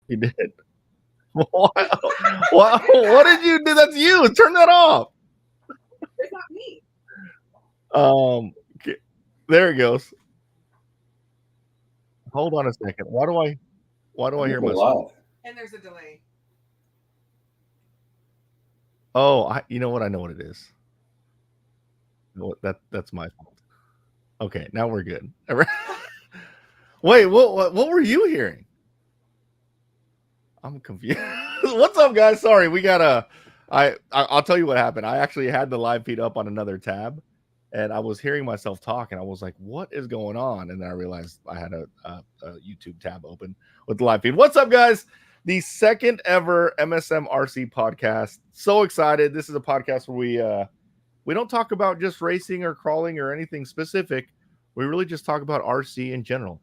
He did. What? What did you do? That's you. Turn that off. It's not me. There it goes. Hold on a second. Why do I hear myself? And there's a delay. Oh, you know what? I know what it is. That's my fault. Okay, now we're good. Wait, what were you hearing? I'm confused. What's up, guys? Sorry, we got I'll tell you what happened. I actually had the live feed up on another tab, and I was hearing myself talk, and I was like, "What is going on?" And then I realized I had a YouTube tab open with the live feed. What's up, guys? The second ever MSM RC podcast. So excited! This is a podcast where we don't talk about just racing or crawling or anything specific. We really just talk about RC in general.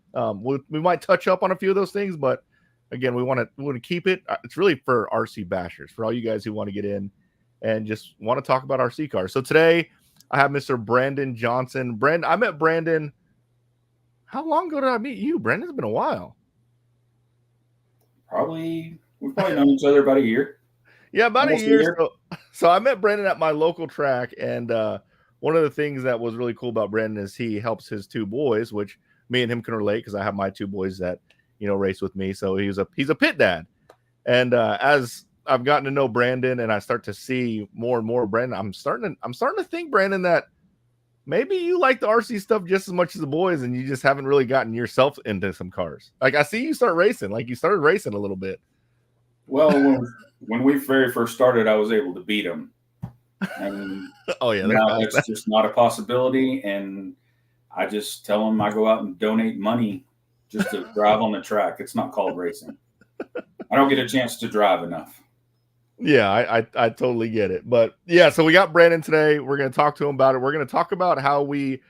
We might touch up on a few of those things, but again, we want to keep it. It's really for RC bashers, for all you guys who want to get in and just want to talk about RC cars. So today I have Mr. Brandon Johnson. I met Brandon. How long ago did I meet you, Brandon? It's been a while. We've probably known each other about a year. Yeah, about a year. So I met Brandon at my local track, and one of the things that was really cool about Brandon is he helps his two boys, which me and him can relate because I have my two boys that race with me. So he's a pit dad, and as I've gotten to know Brandon and I start to see more and more of Brandon, I'm starting to think, Brandon, that maybe you like the RC stuff just as much as the boys, and you just haven't really gotten yourself into some cars. Like I see you start racing, like you started racing a little bit. Well, when we very first started, I was able to beat him. And oh yeah, now it's just not a possibility, and I just tell them I go out and donate money just to drive on the track. It's not called racing. I don't get a chance to drive enough. Yeah, I totally get it. But yeah, so we got Brandon today. We're going to talk to him about it. We're going to talk about how we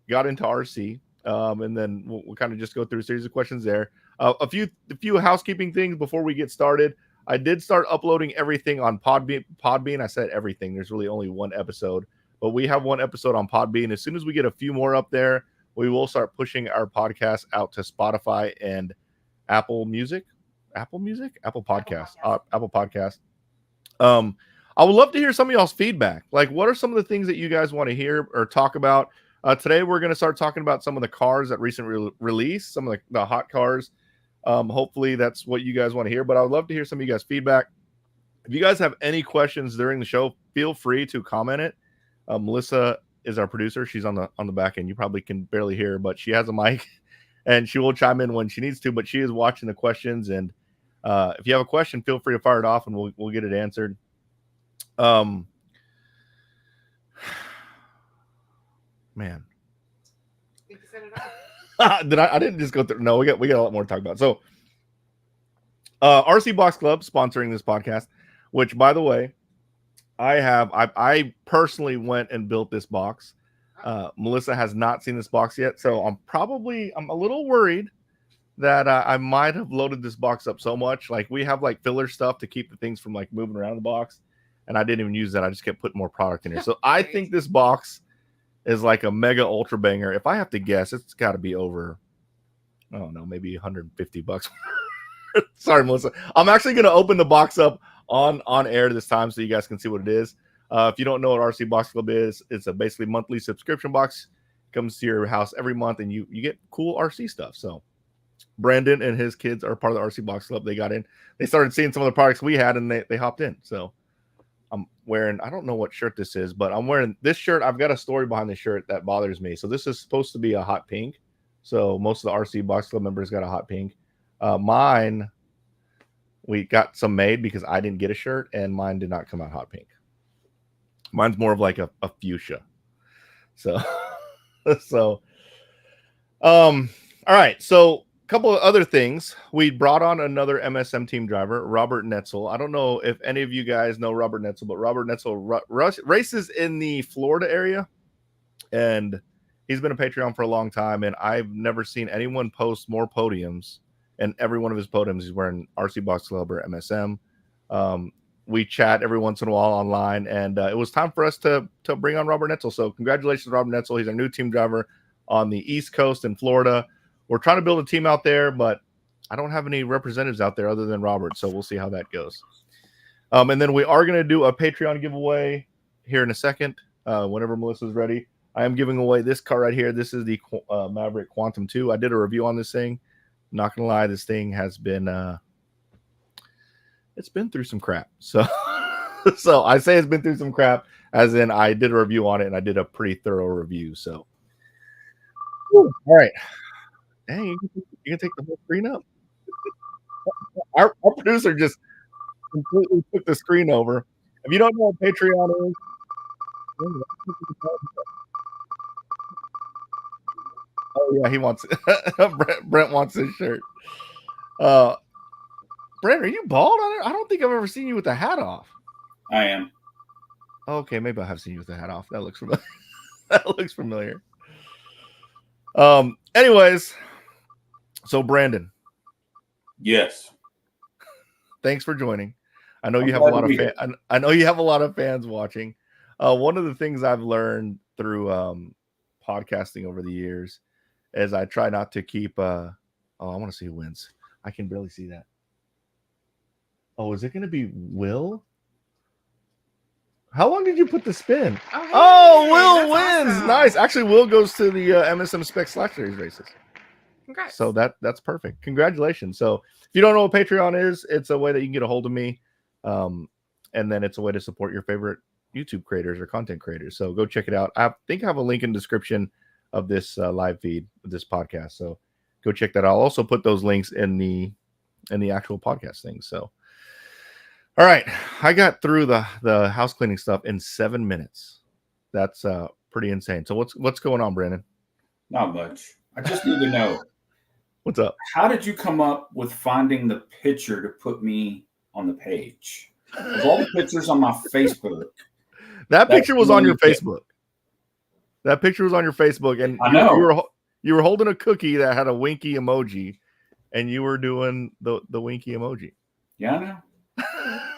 got into RC, and then we'll kind of just go through a series of questions there. A few housekeeping things before we get started. I did start uploading everything on Podbean. I said everything. There's really only one episode, but we have one episode on Podbean. As soon as we get a few more up there, we will start pushing our podcast out to Spotify and Apple Podcast. I would love to hear some of y'all's feedback. Like, what are some of the things that you guys want to hear or talk about? Today, we're going to start talking about some of the cars that recently released, some of the hot cars. Hopefully that's what you guys want to hear, but I would love to hear some of you guys' feedback. If you guys have any questions during the show, feel free to comment it. Melissa is our producer. She's on the back end. You probably can barely hear her, but she has a mic and she will chime in when she needs to, but she is watching the questions. And if you have a question, feel free to fire it off and we'll get it answered. Man. You set it up. I didn't just go through. No, we got a lot more to talk about. So RC Box Club sponsoring this podcast, which, by the way, I personally went and built this box. Melissa has not seen this box yet, so I'm a little worried that I might have loaded this box up so much. Like, we have like filler stuff to keep the things from like moving around the box, and I didn't even use that. I just kept putting more product in here. So I think this box is like a mega ultra banger. If I have to guess, it's got to be over, I don't know, maybe $150. Sorry, Melissa. I'm actually going to open the box up on air this time so you guys can see what it is. If you don't know what RC Box Club is, it's a basically monthly subscription box. Comes to your house every month, and you get cool RC stuff. So Brandon and his kids are part of the RC Box Club. They got in. They started seeing some of the products we had, and they hopped in. So I'm wearing, I don't know what shirt this is, but I'm wearing this shirt. I've got a story behind this shirt that bothers me. So this is supposed to be a hot pink. So most of the RC Box Club members got a hot pink. Mine, we got some made because I didn't get a shirt, and mine did not come out hot pink. Mine's more of like a fuchsia. So, all right. So couple of other things. We brought on another MSM team driver, Robert Netzel. I don't know if any of you guys know Robert Netzel, but Robert Netzel races in the Florida area, and he's been a Patreon for a long time, and I've never seen anyone post more podiums, and every one of his podiums he's wearing RC Box Club or MSM. We chat every once in a while online, and it was time for us to bring on Robert Netzel. So congratulations, Robert Netzel. He's our new team driver on the East Coast in Florida. We're trying to build a team out there, but I don't have any representatives out there other than Robert, so we'll see how that goes. And then we are going to do a Patreon giveaway here in a second, whenever Melissa's ready. I am giving away this car right here. This is the Maverick Quantum 2. I did a review on this thing. Not going to lie, this thing has been it's been through some crap. So so I say it's been through some crap, as in I did a review on it, and I did a pretty thorough review. So, all right. Dang, you can take the whole screen up. Our producer just completely took the screen over. If you don't know what Patreon is, oh yeah, he wants it. Brent wants this shirt. Brent, are you bald on it? I don't think I've ever seen you with the hat off. I am. Okay, maybe I have seen you with the hat off. That looks familiar. That looks familiar. Anyways, so Brandon. Yes. Thanks for joining. I know you have a lot of I know you have a lot of fans watching. One of the things I've learned through podcasting over the years is I try not to keep I want to see who wins. I can barely see that. Oh, is it going to be Will? How long did you put the spin? Oh, Will wins. Awesome. Nice. Actually, Will goes to the MSM Spec Slash Series races. Congrats. So that's perfect. Congratulations. So if you don't know what Patreon is, it's a way that you can get a hold of me. And then it's a way to support your favorite YouTube creators or content creators. So go check it out. I think I have a link in the description of this live feed of this podcast. So go check that out. I'll also put those links in the actual podcast thing. So all right, I got through the house cleaning stuff in 7 minutes. That's pretty insane. So what's going on, Brandon? Not much. I just need to know. What's up? How did you come up with finding the picture to put me on the page? Of all the pictures on my Facebook. That picture was on your Facebook. That picture was on your Facebook, and I know. You were holding a cookie that had a winky emoji, and you were doing the winky emoji. Yeah, I know.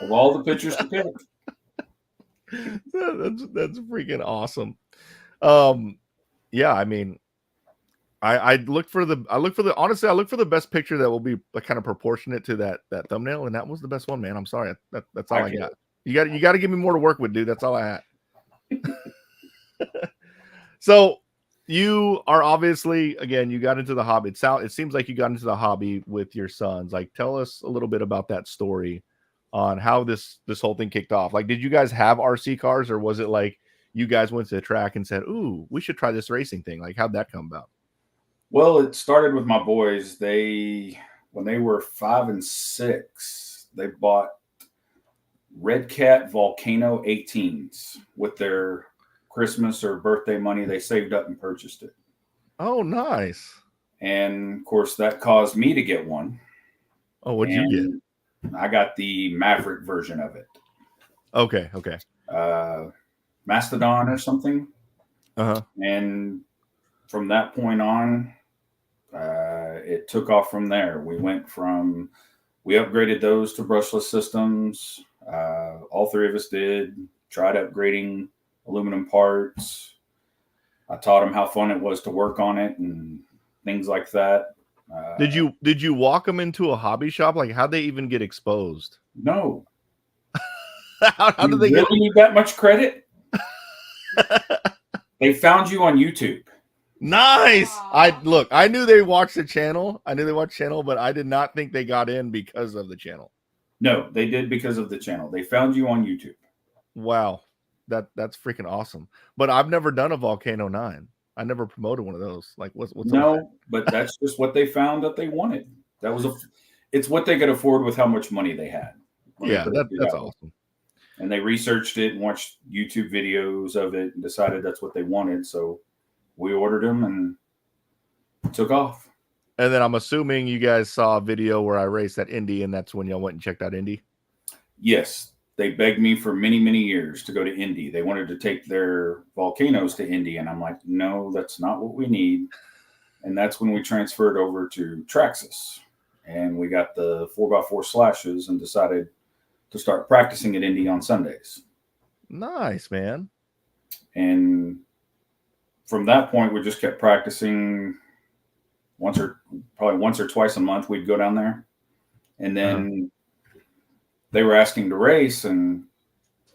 Of all the pictures to pick. That's freaking awesome. Yeah, I mean, I look for the best picture that will be kind of proportionate to that thumbnail, and that was the best one, man. I'm sorry. That's all I got. You got to give me more to work with, dude. That's all I had. So you are obviously, again, you got into the hobby. It seems like you got into the hobby with your sons. Like, tell us a little bit about that story on how this whole thing kicked off. Like, did you guys have RC cars, or was it like you guys went to the track and said, "Ooh, we should try this racing thing"? Like, how'd that come about? Well, it started with my boys. When they were 5 and 6, they bought Red Cat Volcano 18s with their Christmas or birthday money. They saved up and purchased it. Oh, nice. And of course, that caused me to get one. Oh, what'd you get? I got the Maverick version of it. Okay. Mastodon or something. Uh-huh. And from that point on, it took off from there. We upgraded those to brushless systems. All three of us did. Tried upgrading aluminum parts. I taught them how fun it was to work on it and things like that. Did you walk them into a hobby shop? Like, how'd they even get exposed? No. how did they really need that much credit? They found you on YouTube. Nice. I knew they watched the channel. But I did not think they got in because of the channel. No, they did because of the channel. They found you on YouTube. Wow. That's freaking awesome. But I've never done a Volcano 9. I never promoted one of those. Like, what's no, but that's just what they found that they wanted. It's what they could afford with how much money they had. Yeah, that's awesome. And they researched it and watched YouTube videos of it and decided that's what they wanted. So we ordered them and took off. And then I'm assuming you guys saw a video where I raced at Indy, and that's when y'all went and checked out Indy? Yes. They begged me for many, many years to go to Indy. They wanted to take their Volcanoes to Indy, and I'm like, no, that's not what we need. And that's when we transferred over to Traxxas, and we got the 4x4 slashes and decided to start practicing at Indy on Sundays. Nice, man. And from that point, we just kept practicing probably once or twice a month, we'd go down there. And then they were asking to race. And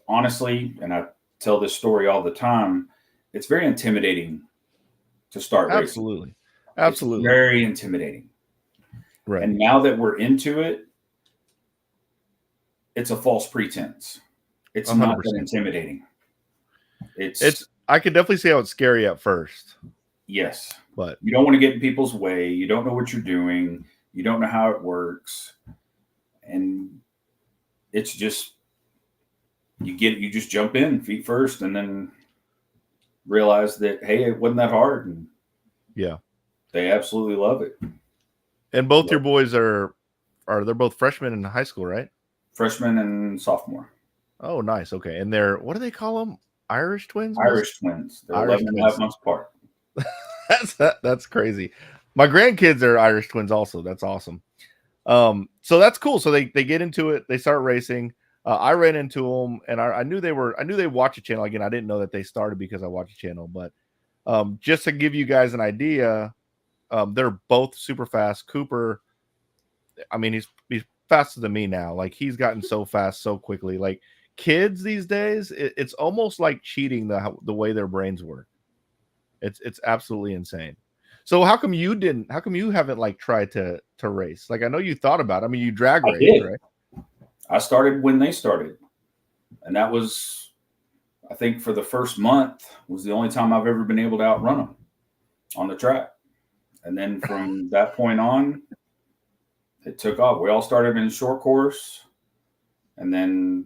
honestly, and I tell this story all the time, it's very intimidating to start racing. Absolutely. It's very intimidating. Right. And now that we're into it, it's a false pretense. It's 100%. Not that intimidating. I could definitely see how it's scary at first. Yes. But you don't want to get in people's way. You don't know what you're doing. You don't know how it works. And it's just, you just jump in feet first and then realize that, hey, it wasn't that hard. And yeah, they absolutely love it. And both your boys they're both freshmen in high school, right? Freshman and sophomore. Oh, nice. Okay. And they're, what do they call them? Irish twins? Irish twins. They're 11 and a half months apart. That's crazy. My grandkids are Irish twins also. That's awesome. So that's cool. So they get into it. They start racing. I ran into them, and I knew they watch a channel. Again, I didn't know that they started because I watch a channel, but just to give you guys an idea, they're both super fast. Cooper, I mean, he's faster than me now. Like, he's gotten so fast so quickly. Like, kids these days, it's almost like cheating the way their brains work. It's absolutely insane. So how come you haven't like tried to race? Like, I know you thought about it. I mean, you drag race, right? I started when they started, and that was, I think, for the first month was the only time I've ever been able to outrun them on the track. And then from that point on, it took off. We all started in short course, and then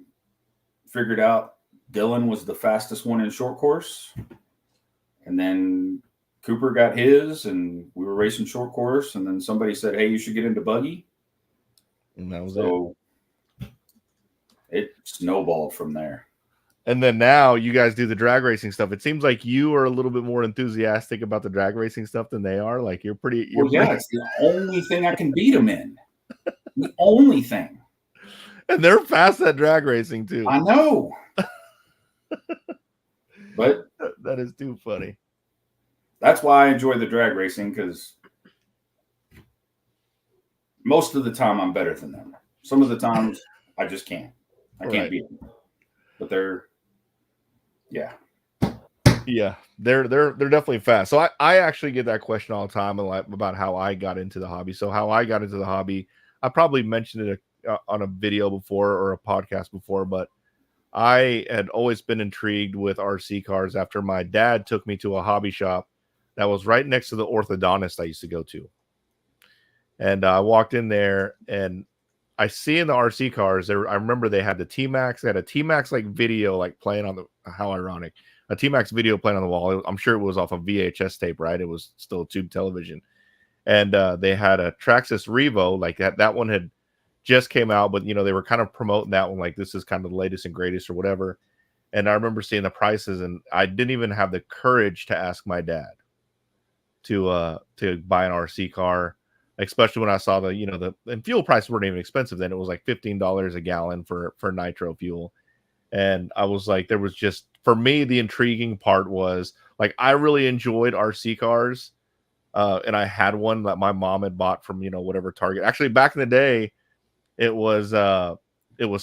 figured out Dylan was the fastest one in short course. And then Cooper got his, and we were racing short course. And then somebody said, hey, you should get into buggy. And that was it snowballed from there. And then now you guys do the drag racing stuff. It seems like you are a little bit more enthusiastic about the drag racing stuff than they are. Like, it's the only thing I can beat them in. The only thing. And they're fast at drag racing too. I know. But that is too funny. That's why I enjoy the drag racing, because most of the time I'm better than them. Some of the times I just can't. I can't beat them. But they're definitely fast. So I actually get that question all the time about how I got into the hobby. So how I got into the hobby, I probably mentioned it on a video before or a podcast before, but I had always been intrigued with RC cars after my dad took me to a hobby shop that was right next to the orthodontist I used to go to. And I walked in there, and I see in the RC cars there, I remember they had the T-Max. They had a T-Max like video like playing on how ironic, a T-Max video playing on the wall. I'm sure it was off a VHS tape, right? It was still a tube television. And they had a Traxxas Revo, like that one had just came out, but they were kind of promoting that one like this is kind of the latest and greatest or whatever. And I remember seeing the prices, and I didn't even have the courage to ask my dad to buy an RC car, especially when I saw and fuel prices weren't even expensive then. It was like $15 a gallon for nitro fuel. And I was like, there was just, for me, the intriguing part was like, I really enjoyed RC cars. And I had one that my mom had bought from, whatever Target. Actually, back in the day, it was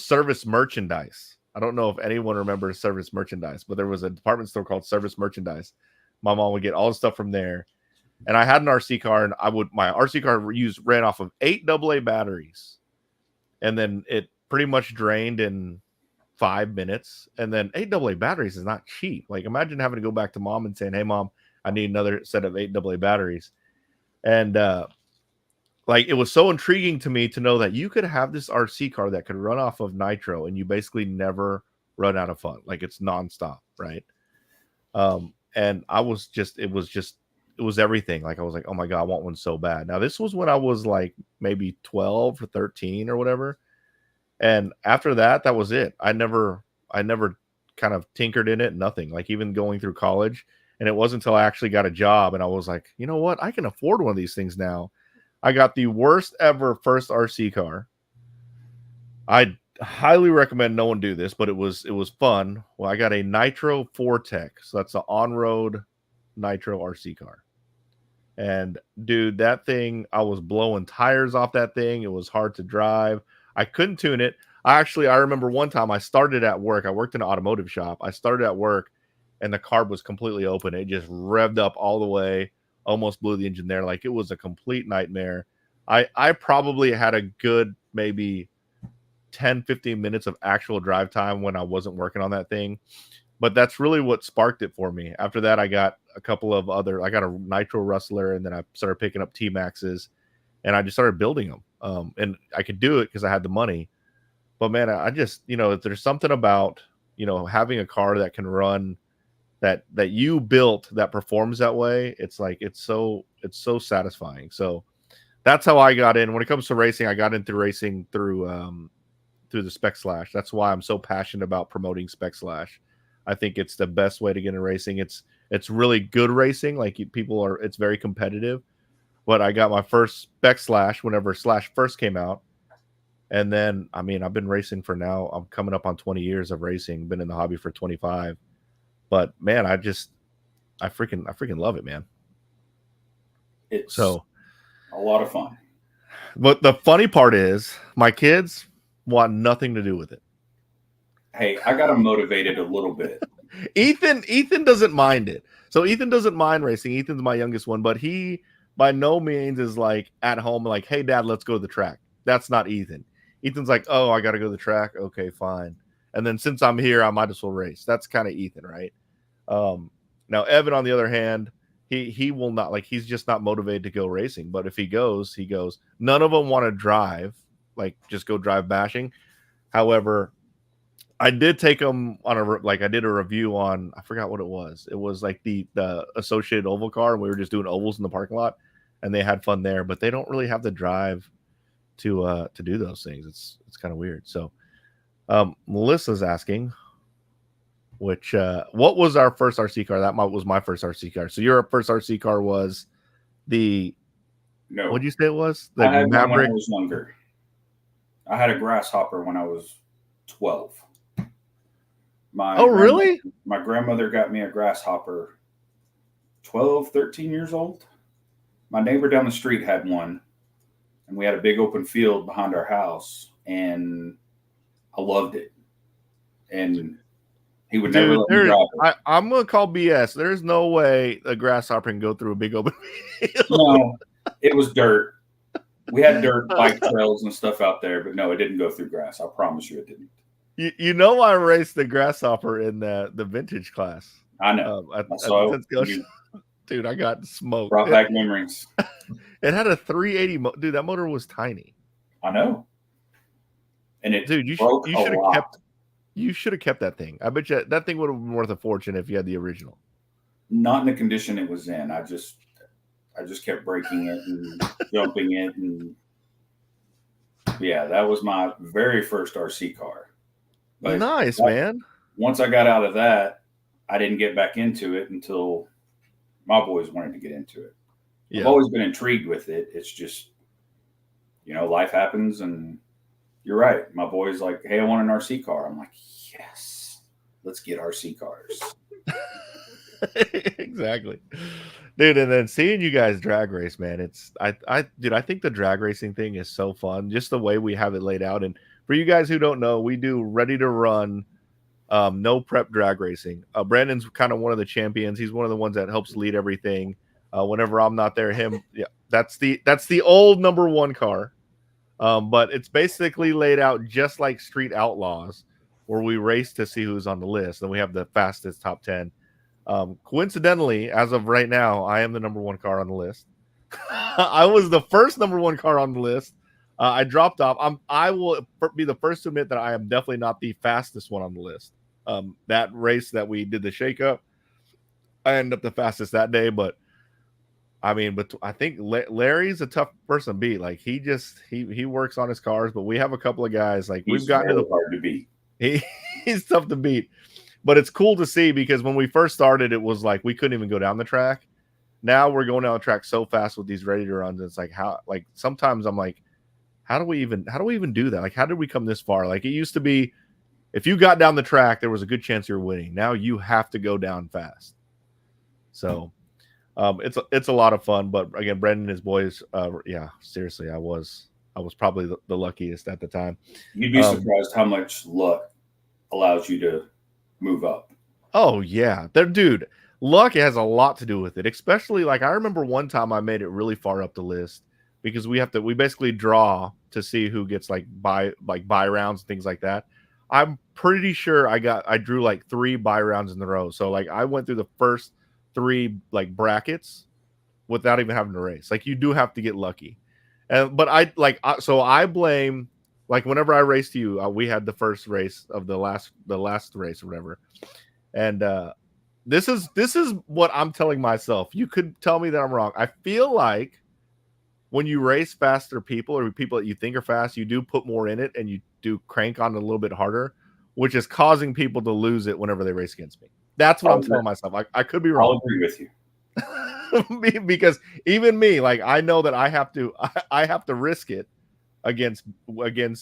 Service Merchandise. I don't know if anyone remembers Service Merchandise, but there was a department store called Service Merchandise. My mom would get all the stuff from there. And I had an RC car, and my RC car ran off of 8 AA batteries. And then it pretty much drained in 5 minutes. And then 8 AA batteries is not cheap. Like, imagine having to go back to mom and saying, hey, mom, I need another set of 8 AA batteries. And like, it was so intriguing to me to know that you could have this RC car that could run off of nitro, and you basically never run out of fun. Like, it's nonstop, right? And it was everything. Like, I was like, oh my God, I want one so bad. Now, this was when I was like maybe 12 or 13 or whatever. And after that, that was it. I never kind of tinkered in it, nothing. Like, even going through college. And it wasn't until I actually got a job and I was like, you know what? I can afford one of these things now. I got the worst ever first RC car. I highly recommend no one do this, but it was fun. Well, I got a Nitro 4Tech. So that's an on-road Nitro RC car. And dude, that thing, I was blowing tires off that thing. It was hard to drive. I couldn't tune it. I remember one time I started at work. I worked in an automotive shop. I started at work and the carb was completely open. It just revved up all the way, almost blew the engine there. Like, it was a complete nightmare. I probably had a good maybe 10, 15 minutes of actual drive time when I wasn't working on that thing. But that's really what sparked it for me. After that, I got a couple of I got a Nitro Rustler, and then I started picking up T-Maxes, and I just started building them. And I could do it because I had the money. But man, I just, if there's something about, having a car that can run, that you built, that performs that way, it's like, it's so satisfying. So that's how I got in. When it comes to racing, I got into racing through the Spec Slash. That's why I'm so passionate about promoting Spec Slash. I think it's the best way to get into racing. It's really good racing. Like, it's very competitive. But I got my first Spec Slash whenever Slash first came out. And then, I mean, I've been racing for now. I'm coming up on 20 years of racing. Been in the hobby for 25. But man, I freaking love it, man. It's so a lot of fun. But the funny part is, my kids want nothing to do with it. Hey, I got them motivated a little bit. Ethan doesn't mind it. So Ethan doesn't mind racing. Ethan's my youngest one, but he by no means is like at home like, hey, Dad, let's go to the track. That's not Ethan. Ethan's like, oh, I got to go to the track. Okay, fine. And then since I'm here, I might as well race. That's kind of Ethan, right? Now, Evan, on the other hand, he will not, like, he's just not motivated to go racing. But if he goes. None of them want to drive, like, just go drive bashing. However, I did take him on I did a review on, I forgot what it was. It was like the Associated Oval car, and we were just doing ovals in the parking lot, and they had fun there. But they don't really have the drive to do those things. It's kind of weird. So Melissa's asking, what was our first RC car? That was my first RC car. So your first RC car was the what'd you say it was? The I had Maverick? one when I was younger. I had a Grasshopper when I was 12. Really? My grandmother got me a Grasshopper 12, 13 years old. My neighbor down the street had one, and we had a big open field behind our house, and I loved it. And he would never let me drive it. I'm going to call BS. There's no way a Grasshopper can go through a big open field. No, it was dirt. We had dirt bike trails and stuff out there, but no, it didn't go through grass. I promise you it didn't. I raced the Grasshopper in the vintage class. I know. Dude, I got smoked. Brought back memories. It had a 380. Dude, that motor was tiny. I know. And it you should have kept that thing. I bet you that thing would have been worth a fortune if you had the original. Not in the condition it was in. I just kept breaking it and jumping it, and yeah, that was my very first RC car. But nice, man. Once I got out of that, I didn't get back into it until my boys wanted to get into it. Yeah. I've always been intrigued with it. It's just, life happens, and you're right. My boy's like, hey, I want an RC car. I'm like, yes, let's get RC cars. Exactly. Dude, and then seeing you guys drag race, man, I think the drag racing thing is so fun. Just the way we have it laid out. And for you guys who don't know, we do ready to run, no prep drag racing. Brandon's kind of one of the champions. He's one of the ones that helps lead everything. Whenever I'm not there, that's the old number one car. But it's basically laid out just like Street Outlaws, where we race to see who's on the list, and we have the fastest top 10. Coincidentally, as of right now, I am the number one car on the list. I was the first number one car on the list. I dropped off. I will be the first to admit that I am definitely not the fastest one on the list. That race that we did the shakeup, I ended up the fastest that day. But I mean, I think Larry's a tough person to beat. Like he works on his cars, but we have a couple of guys like we've gotten to the hard to beat. He's tough to beat. But it's cool to see because when we first started, it was like we couldn't even go down the track. Now we're going down the track so fast with these ready to runs. It's like sometimes I'm like, how do we even do that? Like, how did we come this far? Like, it used to be if you got down the track, there was a good chance you were winning. Now you have to go down fast. So It's a lot of fun. But again, Brandon and his boys, yeah, seriously, I was probably the luckiest at the time. You'd be surprised how much luck allows you to move up. Oh yeah, dude. Luck has a lot to do with it, especially like I remember one time I made it really far up the list because we basically draw to see who gets like buy rounds and things like that. I'm pretty sure I drew like 3 buy rounds in a row. So like I went through the first 3 like brackets without even having to race. Like you do have to get lucky. But I blame, like whenever I raced you, we had the first race of the last race or whatever. And this is what I'm telling myself. You could tell me that I'm wrong. I feel like when you race faster people or people that you think are fast, you do put more in it and you do crank on it a little bit harder, which is causing people to lose it whenever they race against me. That's what I'm telling myself. I could be wrong. I'll agree with you. Because even me, like I know that I have to risk it against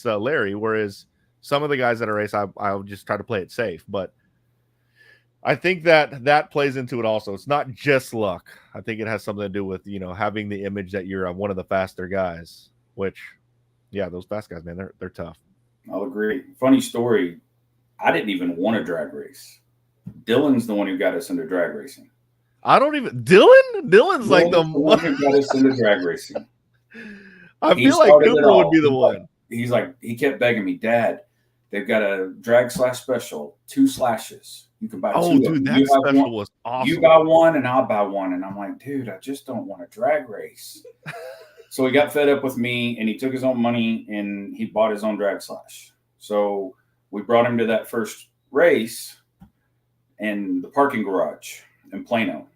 Larry, whereas some of the guys that I race, I'll just try to play it safe. But I think that plays into it also. It's not just luck. I think it has something to do with, having the image that you're one of the faster guys, which, yeah, those fast guys, man, they're tough. I'll agree. Funny story. I didn't even want to drag race. Dylan's the one who got us into drag racing. Dylan's like the one who got us into drag racing. I feel like Cooper would be the one. He's like, he kept begging me, Dad, they've got a drag slash special, 2 slashes. You can buy 2. Oh, dude, that special was awesome. You buy one and I'll buy one. And I'm like, dude, I just don't want to drag race. So he got fed up with me and he took his own money and he bought his own drag slash. So we brought him to that first race in the parking garage in Plano.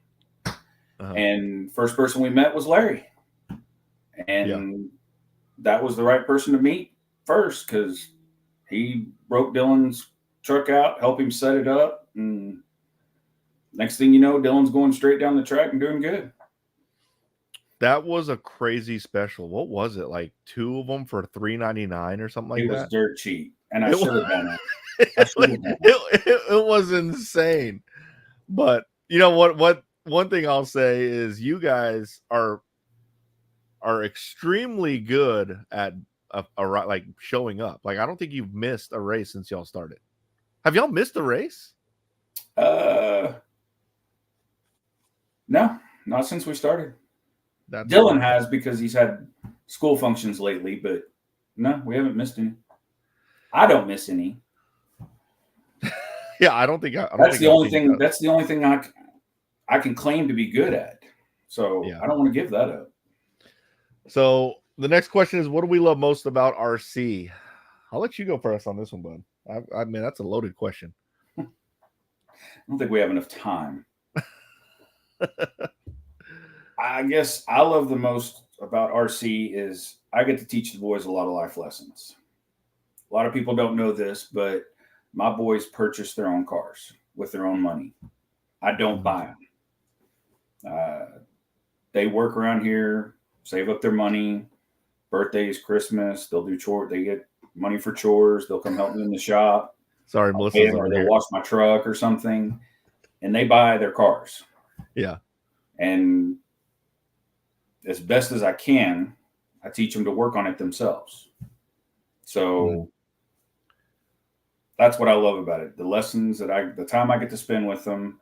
And first person we met was Larry. And that was the right person to meet first because he broke Dylan's truck out, helped him set it up. And next thing you know, Dylan's going straight down the track and doing good. That was a crazy special. What was it? Like 2 of them for $3.99 or something like that? It was dirt cheap. And I should have done it. It was insane. But you know what? One thing I'll say is you guys are extremely good at like showing up. Like I don't think you've missed a race since y'all started. Have y'all missed a race? No, not since we started. Dylan has because he's had school functions lately, but no, we haven't missed any. I don't miss any. Yeah, I don't think that's the only thing. That's the only thing I can claim to be good at. So I don't want to give that up. So the next question is, what do we love most about RC? I'll let you go first on this one, bud. I mean, that's a loaded question. I don't think we have enough time. I guess I love the most about RC is I get to teach the boys a lot of life lessons. A lot of people don't know this, but my boys purchase their own cars with their own money. I don't buy them. They work around here, save up their money. Birthdays, Christmas, they'll do chores. They get money for chores. They'll come help me in the shop. Sorry, Melissa. Or they'll wash my truck or something. And they buy their cars. Yeah. And as best as I can, I teach them to work on it themselves. So that's what I love about it. The lessons the time I get to spend with them.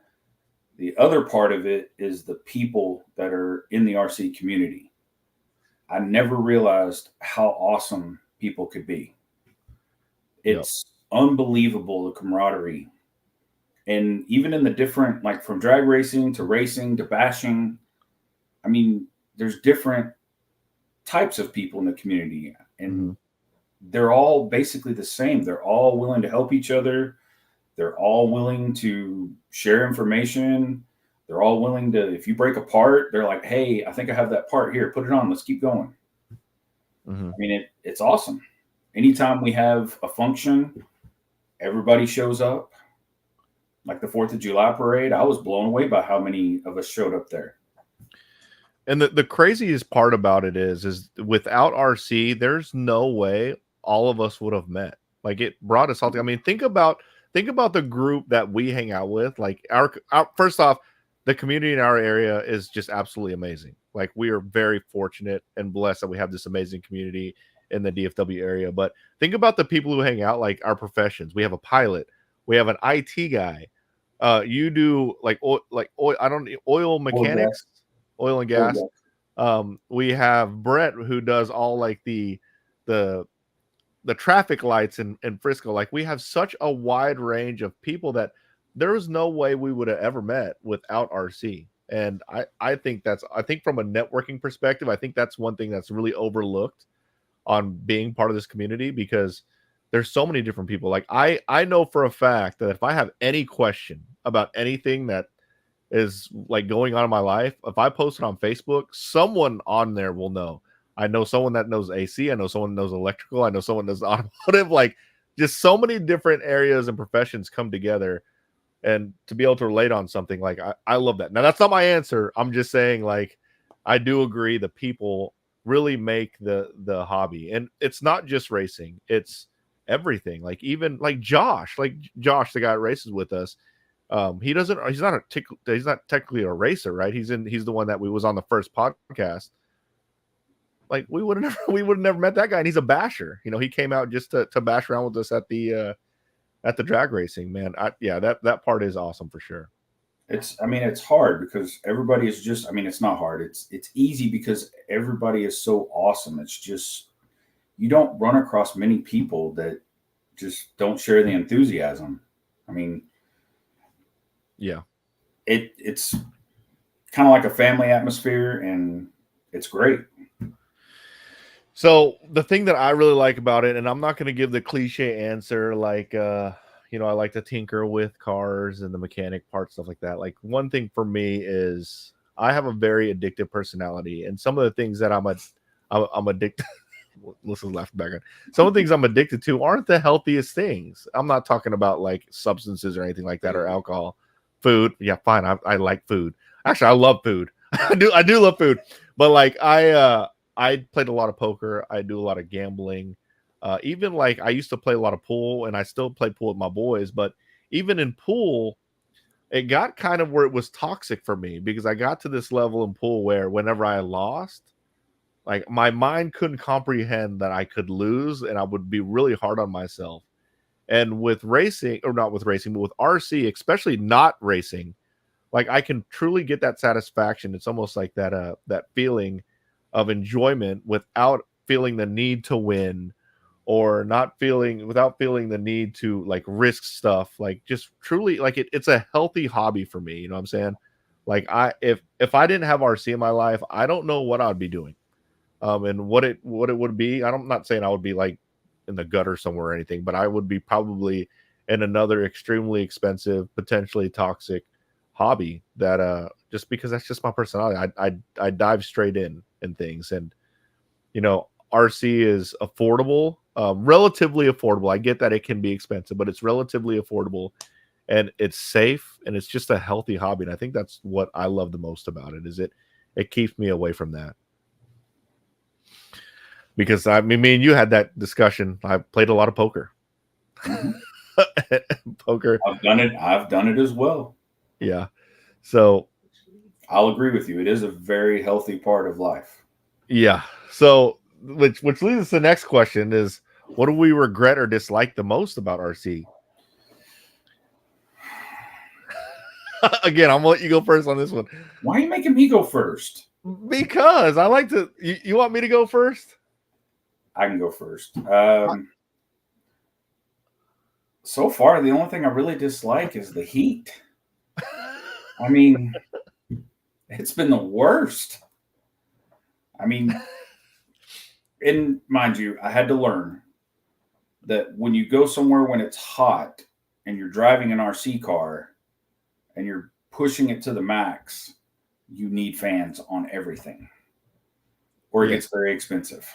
The other part of it is the people that are in the RC community. I never realized how awesome people could be. It's unbelievable, the camaraderie. And even in the different, like from drag racing to racing to bashing, I mean, there's different types of people in the community. And they're all basically the same. They're all willing to help each other. They're all willing to share information. They're all willing to, if you break a part, they're like, hey, I think I have that part here. Put it on. Let's keep going. I mean, it's awesome. Anytime we have a function, everybody shows up. Like the 4th of July parade, I was blown away by how many of us showed up there. And the craziest part about it is without RC, there's no way all of us would have met. Like it brought us all together. I mean, think about the group that we hang out with. Like our first off, the community in our area is just absolutely amazing. Like, we are very fortunate and blessed that we have this amazing community in the DFW area. But think about the people who hang out, like our professions. We have a pilot, we have an IT guy. You do like oil, oil mechanics, oil and gas. We have Brett, who does all like the traffic lights in Frisco. Like, we have such a wide range of people that there is no way we would have ever met without RC. And I think from a networking perspective, I think that's one thing that's really overlooked on being part of this community, because there's so many different people. Like, I know for a fact that if I have any question about anything that is like going on in my life, if I post it on Facebook, someone on there will know. I know someone that knows AC. I know someone knows electrical. I know someone knows automotive. Like, just so many different areas and professions come together, and to be able to relate on something, like, I love that. Now, that's not my answer. I'm just saying, like, I do agree that people really make the hobby, and it's not just racing, it's everything. Like, even like Josh, the guy that races with us, he's not technically a racer, right? He's the one that was on the first podcast. Like, we would have never met that guy, and he's a basher. He came out just to bash around with us at the drag racing, man. That part is awesome for sure. It's hard because everybody is just, it's not hard. It's easy because everybody is so awesome. It's just, you don't run across many people that just don't share the enthusiasm. It's kind of like a family atmosphere, and it's great. So the thing that I really like about it, and I'm not going to give the cliche answer, like, I like to tinker with cars and the mechanic parts, stuff like that. Like, one thing for me is I have a very addictive personality, and some of the things that I'm addicted. Listen, laughing back on. Some of the things I'm addicted to aren't the healthiest things. I'm not talking about like substances or anything like that, or alcohol. Food, yeah, fine. I like food. Actually, I love food. I do love food. But like, I played a lot of poker. I do a lot of gambling. Even like, I used to play a lot of pool, and I still play pool with my boys. But even in pool, it got kind of where it was toxic for me, because I got to this level in pool where whenever I lost, like, my mind couldn't comprehend that I could lose, and I would be really hard on myself. And with racing, or not with racing, but with RC, especially not racing, like, I can truly get that satisfaction. It's almost like that feeling of enjoyment without feeling the need to win, or without feeling the need to like risk stuff. Like, just truly, like, it's a healthy hobby for me. You know what I'm saying? Like, if I didn't have RC in my life, I don't know what I'd be doing. And what it would be. I'm not saying I would be like in the gutter somewhere or anything, but I would be probably in another extremely expensive, potentially toxic hobby that just because that's just my personality. I dive straight in things. And RC is affordable, relatively affordable. I get that it can be expensive, but it's relatively affordable, and it's safe, and it's just a healthy hobby. And I think that's what I love the most about it, is it keeps me away from that. Because me and you had that discussion. I played a lot of poker. Poker. I've done it as well. Yeah. So I'll agree with you. It is a very healthy part of life. Yeah. So which leads us to the next question is, what do we regret or dislike the most about RC? Again, I'm gonna let you go first on this one. Why are you making me go first? Because I like to. You want me to go first? I can go first. So far, the only thing I really dislike is the heat. It's been the worst. And mind you, I had to learn that when you go somewhere when it's hot and you're driving an RC car and you're pushing it to the max, you need fans on everything, or it gets very expensive.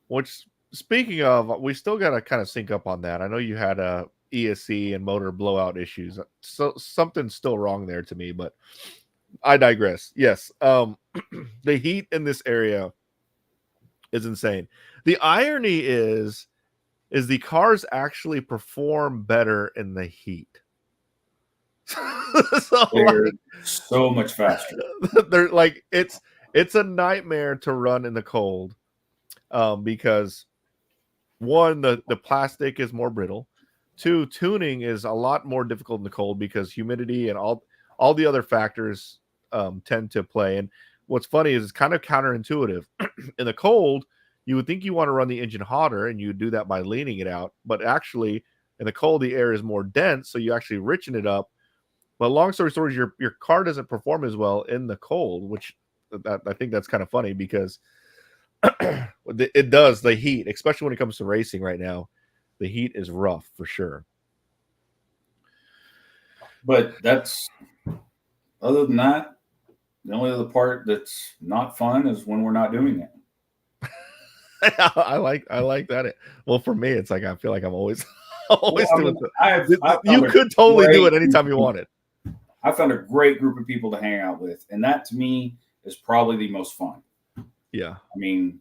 Which, speaking of, we still got to kind of sync up on that. I know you had a ESC and motor blowout issues, so something's still wrong there to me, but I digress. Yes, the heat in this area is insane. The irony is the cars actually perform better in the heat. So They're like, so much faster. they're like it's a nightmare to run in the cold, because one, the plastic is more brittle. Two, tuning is a lot more difficult in the cold because humidity and all the other factors tend to play. And what's funny is it's kind of counterintuitive. In the cold, you would think you want to run the engine hotter, and you do that by leaning it out. But actually, in the cold, the air is more dense, so you actually richen it up. But long story short, your car doesn't perform as well in the cold, which I think that's kind of funny because it does. The heat, especially when it comes to racing right now, the heat is rough for sure. But other than that, the only other part that's not fun is when we're not doing it. I like that. Well, for me, it's like I feel like I'm always doing it. You could totally do it anytime you wanted. I found a great group of people to hang out with, and that to me is probably the most fun. Yeah. I mean,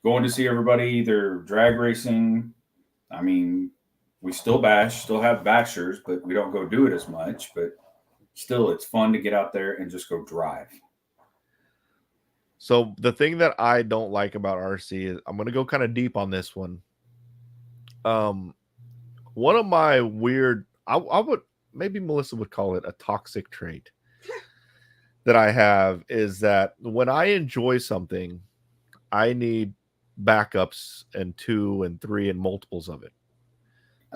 going to see everybody either drag racing. I mean, we still have bashers, but we don't go do it as much. But still, it's fun to get out there and just go drive. So the thing that I don't like about RC is I'm going to go kind of deep on this one. One of my weird, I would, maybe Melissa would call it a toxic trait that I have is that when I enjoy something, I need backups and 2 and 3 and multiples of it.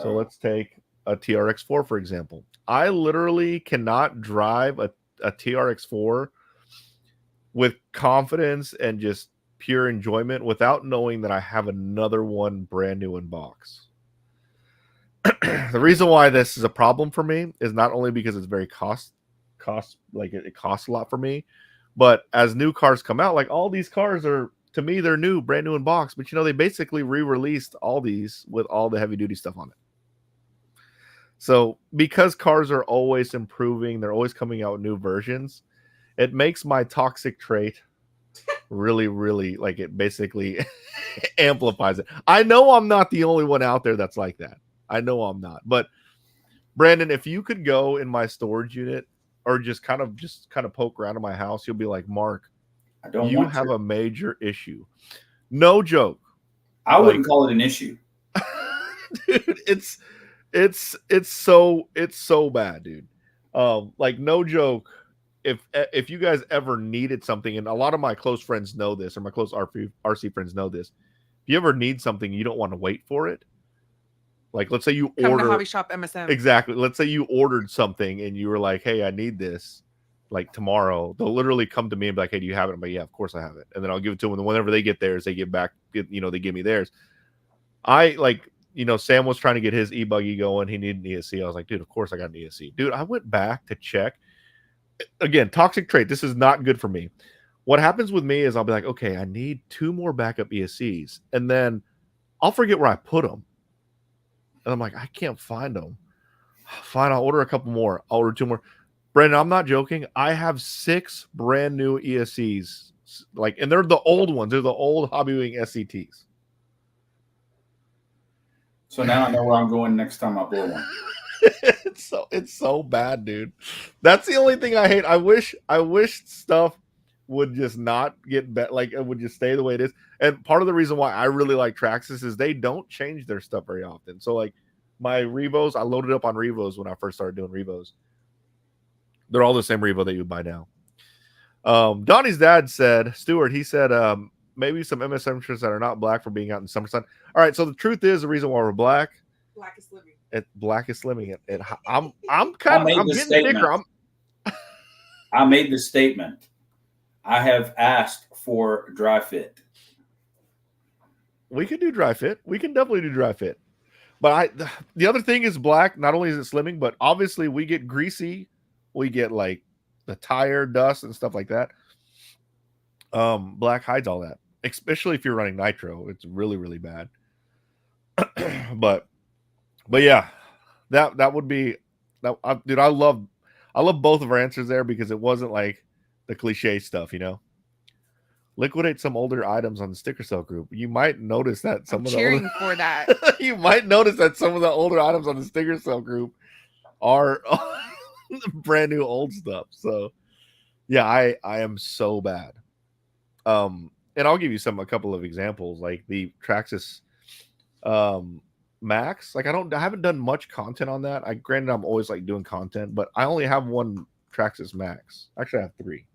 So let's take a TRX4, for example. I literally cannot drive a TRX4 with confidence and just pure enjoyment without knowing that I have another one brand new in box. The reason why this is a problem for me is not only because it's very it costs a lot for me, but as new cars come out, like all these cars are, to me, they're new, brand new in box, but they basically re-released all these with all the heavy duty stuff on it. So because cars are always improving, they're always coming out with new versions, it makes my toxic trait really, really, like, it basically amplifies it. I know I'm not the only one out there that's like that. I know I'm not. But Brandon, if you could go in my storage unit or just kind of poke around in my house, you'll be like, Mark, you have a major issue. No joke. I wouldn't call it an issue. Dude, it's so bad, dude. Like, no joke. If you guys ever needed something, and a lot of my close friends know this, or my close RC friends know this, if you ever need something, you don't want to wait for it. Like, let's say you Come to Hobby Shop MSM. Exactly. Let's say you ordered something and you were like, hey, I need this, like, tomorrow. They'll literally come to me and be like, hey, do you have it? I'm like, yeah, of course I have it. And then I'll give it to them. And whenever they get theirs, they get back, they give me theirs. Sam was trying to get his e-buggy going. He needed an ESC. I was like, dude, of course I got an ESC. Dude, I went back to check. Again, toxic trait. This is not good for me. What happens with me is I'll be like, okay, I need 2 more backup ESCs. And then I'll forget where I put them. And I'm like, I can't find them. Fine, I'll order a couple more. I'll order 2 more. Brandon, I'm not joking. I have 6 brand new ESCs. And they're the old ones. They're the old Hobby Wing SCTs. So now I know where I'm going next time I blow one. It's so bad, dude. That's the only thing I hate. I wish stuff would just not get better. Like, it would just stay the way it is. And part of the reason why I really like Traxxas is they don't change their stuff very often. So, like, my Revos, I loaded up on Revos when I first started doing Revos. They're all the same Revo that you would buy now. Donnie's dad said, Stuart, he said, maybe some MSM shirts that are not black for being out in summer sun. All right, so the truth is, the reason why we're black, Black is slimming. Black is slimming. I'm getting thicker. I made the statement. I have asked for dry fit. We can do dry fit. We can definitely do dry fit. But the other thing is black. Not only is it slimming, but obviously we get greasy. We get like the tire dust and stuff like that. Black hides all that, especially if you're running nitro. It's really, really bad. But yeah, that would be that. Dude, I love both of our answers there because it wasn't like the cliche stuff, Liquidate some older items on the sticker cell group. You might notice that you might notice that some of the older items on the sticker cell group are brand new old stuff. So yeah, I am so bad. And I'll give you a couple of examples, like the Traxxas Max. Like I haven't done much content on that. Granted, I'm always like doing content, but I only have one Traxxas Max. Actually, I have 3.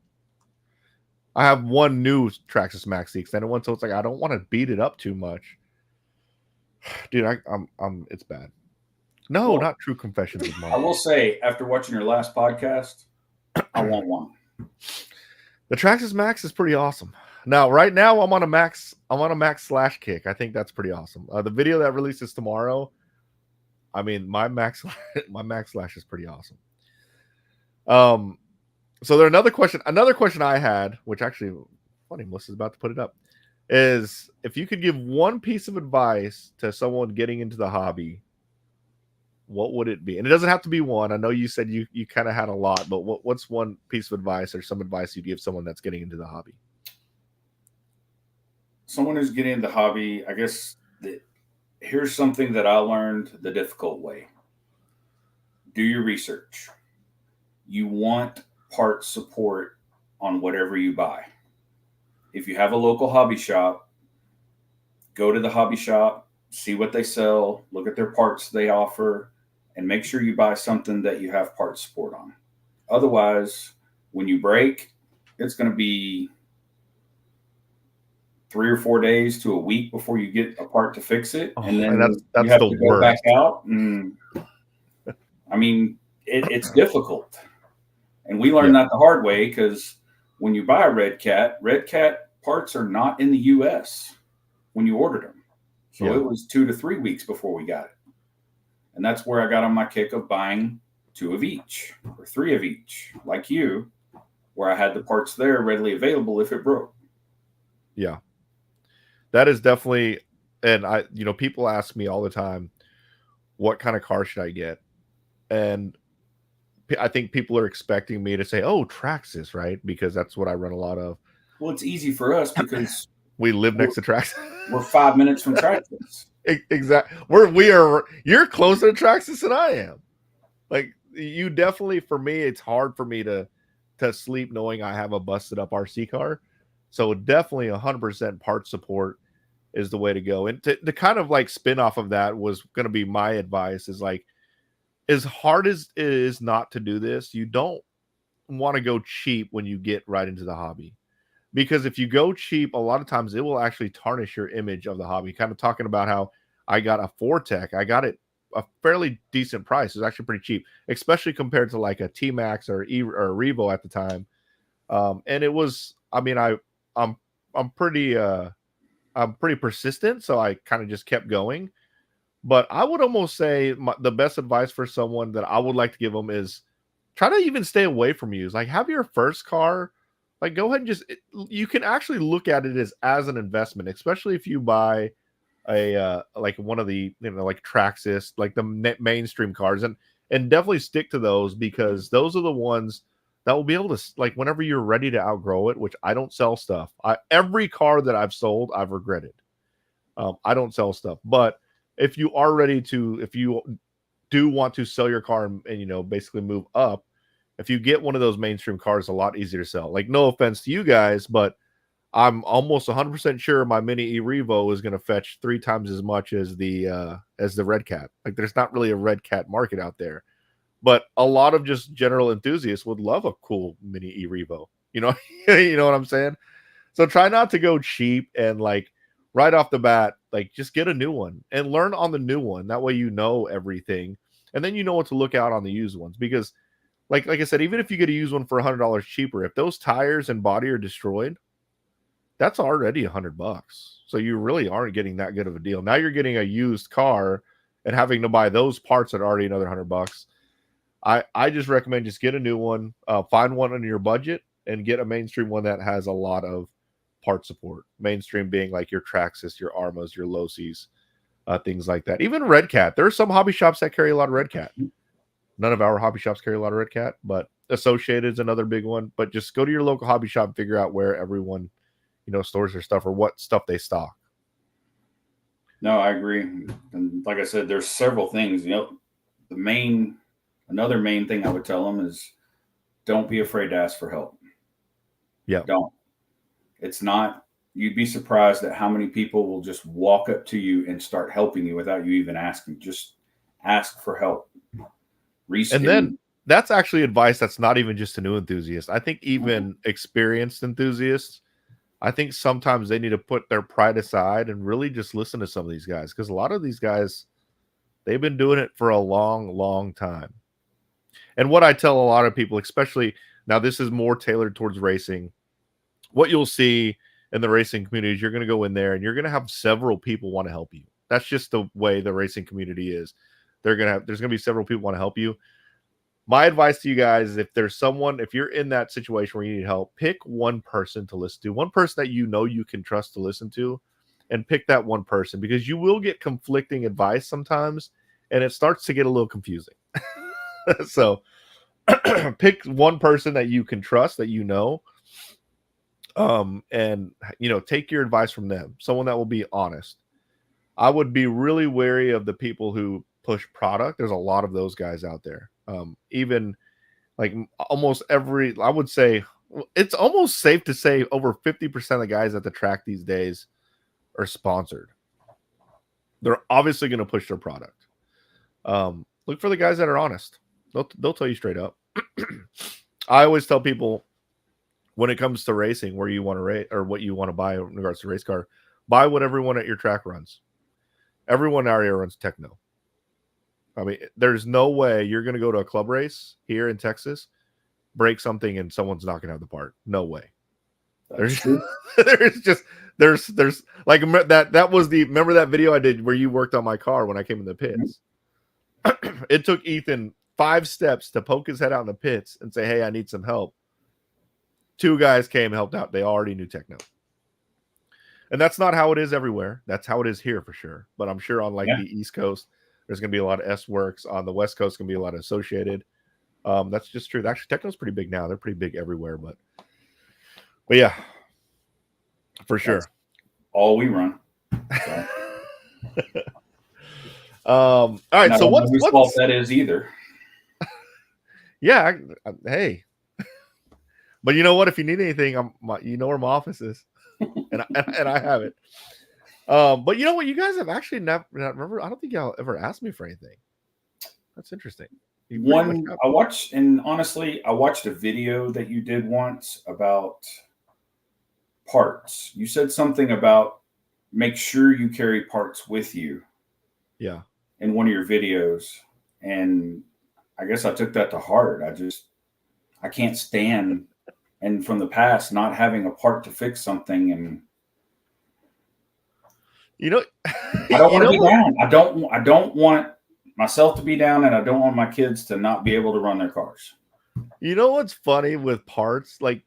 I have one new Traxxas Max, the extended one, so it's like I don't want to beat it up too much. Dude, I'm it's bad. No, well, not true confessions of mine. I will say, after watching your last podcast, I want one. The Traxxas Max is pretty awesome. Now, right now, I'm on a Max slash kick. I think that's pretty awesome. The video that releases tomorrow, I mean, my Max slash is pretty awesome. So there another question I had, which actually funny, Melissa's about to put it up, is if you could give one piece of advice to someone getting into the hobby, what would it be? And it doesn't have to be one. I know you said you kind of had a lot, but what's one piece of advice or some advice you'd give someone that's getting into the hobby? Someone who's getting into the hobby, I guess here's something that I learned the difficult way. Do your research. You want part support on whatever you buy. If you have a local hobby shop, go to the hobby shop, see what they sell, look at their parts they offer, and make sure you buy something that you have part support on. Otherwise, when you break, it's going to be 3 or 4 days to a week before you get a part to fix it. And then that's you have the to go worst. back out. I mean, it's difficult. And we learned that the hard way, because when you buy a Red Cat parts are not in the U.S. when you ordered them. So it was 2 to 3 weeks before we got it. And that's where I got on my kick of buying 2 of each or 3 of each, like you, where I had the parts there readily available if it broke. Yeah. That is definitely, and people ask me all the time, what kind of car should I get? And I think people are expecting me to say, oh, Traxxas, right? Because that's what I run a lot of. Well, it's easy for us because we live next to Traxxas. We're 5 minutes from Traxxas. Exactly. You're closer to Traxxas than I am. Like, you definitely, for me, it's hard for me to sleep knowing I have a busted up RC car. So definitely 100% part support is the way to go. And to kind of like spin off of that was going to be my advice, is like, as hard as it is not to do this, you don't want to go cheap when you get right into the hobby. Because if you go cheap, a lot of times it will actually tarnish your image of the hobby. Kind of talking about how I got a Fortec. I got it a fairly decent price. It was actually pretty cheap, especially compared to like a T-Max or Revo at the time. And it was, I mean, I'm pretty persistent, so I kind of just kept going. But I would almost say the best advice for someone that I would like to give them is try to even stay away from used. Like, have your first car, like, go ahead and you can actually look at it as an investment, especially if you buy a like one of the, like Traxxas, like the mainstream cars, and definitely stick to those, because those are the ones that will be able to, like, whenever you're ready to outgrow it, which I don't sell stuff. Every car that I've sold, I've regretted. I don't sell stuff, but if you are ready to, if you do want to sell your car and basically move up, if you get one of those mainstream cars, a lot easier to sell. Like, no offense to you guys, but I'm almost 100% sure my Mini E-Revo is going to fetch 3 times as much as the Red Cat. Like, there's not really a Red Cat market out there, but a lot of just general enthusiasts would love a cool Mini E-Revo. You know what I'm saying? So try not to go cheap and, like, right off the bat, like, just get a new one and learn on the new one. That way you know everything, and then you know what to look out on the used ones. Because like I said, even if you get a used one for $100 cheaper, if those tires and body are destroyed, that's already $100. So you really aren't getting that good of a deal. Now you're getting a used car and having to buy those parts at already another $100. I just recommend just get a new one, find one on your budget, and get a mainstream one that has a lot of part support. Mainstream being like your Traxxas, your Armas, your Losis, things like that. Even Red Cat. There are some hobby shops that carry a lot of Red Cat. None of our hobby shops carry a lot of Red Cat, but Associated is another big one. But just go to your local hobby shop and figure out where everyone, stores their stuff or what stuff they stock. No, I agree. And like I said, there's several things. The main Another main thing I would tell them is don't be afraid to ask for help. Yeah. Don't. It's not, you'd be surprised at how many people will just walk up to you and start helping you without you even asking. Just ask for help. And then that's actually advice that's not even just a new enthusiast. I think even experienced enthusiasts, I think sometimes they need to put their pride aside and really just listen to some of these guys, because a lot of these guys, they've been doing it for a long, long time. And what I tell a lot of people, especially now, this is more tailored towards racing. What you'll see in the racing community is you're going to go in there and you're going to have several people want to help you. That's just the way the racing community is. There's going to be several people want to help you. My advice to you guys is if you're in that situation where you need help, pick one person to listen to, one person that you know you can trust to listen to, and pick that one person, because you will get conflicting advice sometimes and it starts to get a little confusing. So pick one person that you can trust, that you know, and take your advice from them, someone that will be honest. I would be really wary of the people who push product. There's a lot of those guys out there. Even like almost every, I would say it's almost safe to say over 50% of the guys at the track these days are sponsored. They're obviously going to push their product. Look for the guys that are honest. They'll tell you straight up. I always tell people, when it comes to racing, where you want to race or what you want to buy in regards to race car, buy what everyone at your track runs. Everyone area runs Techno. I mean, there's no way you're going to go to a club race here in Texas, break something, and someone's not going to have the part. No way. There's like that was remember that video I did where you worked on my car when I came in the pits? Mm-hmm. It took Ethan 5 steps to poke his head out in the pits and say, "Hey, I need some help." 2 guys came and helped out. They already knew Techno. And that's not how it is everywhere. That's how it is here for sure. But I'm sure on the East Coast, there's going to be a lot of S-Works. On the West Coast, going to be a lot of Associated. That's just true. Actually, Techno's pretty big now. They're pretty big everywhere. But yeah, for sure. That's all we run. So. All right. Not so what's fault that is either? Yeah. Hey. But you know what? If you need anything, you know where my office is, and I have it. But you know what? You guys have actually never remember. I don't think y'all ever asked me for anything. That's interesting. I watched a video that you did once about parts. You said something about make sure you carry parts with you. Yeah. In one of your videos, and I guess I took that to heart. I can't stand. And from the past, not having a part to fix something, and I don't want to be down. I don't want myself to be down, and I don't want my kids to not be able to run their cars. You know what's funny with parts? Like,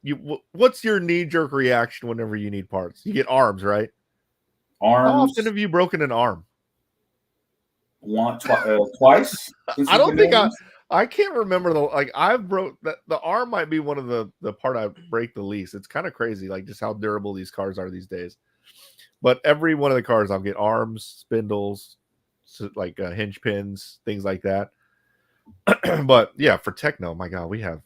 what's your knee-jerk reaction whenever you need parts? You get arms, right? Arms. How often have you broken an arm? Twice. I don't think I can't remember I've broke the arm might be one of the part I break the least. It's kind of crazy, like just how durable these cars are these days. But every one of the cars, I'll get arms, spindles, like hinge pins, things like that. But yeah, for Techno, my God, we have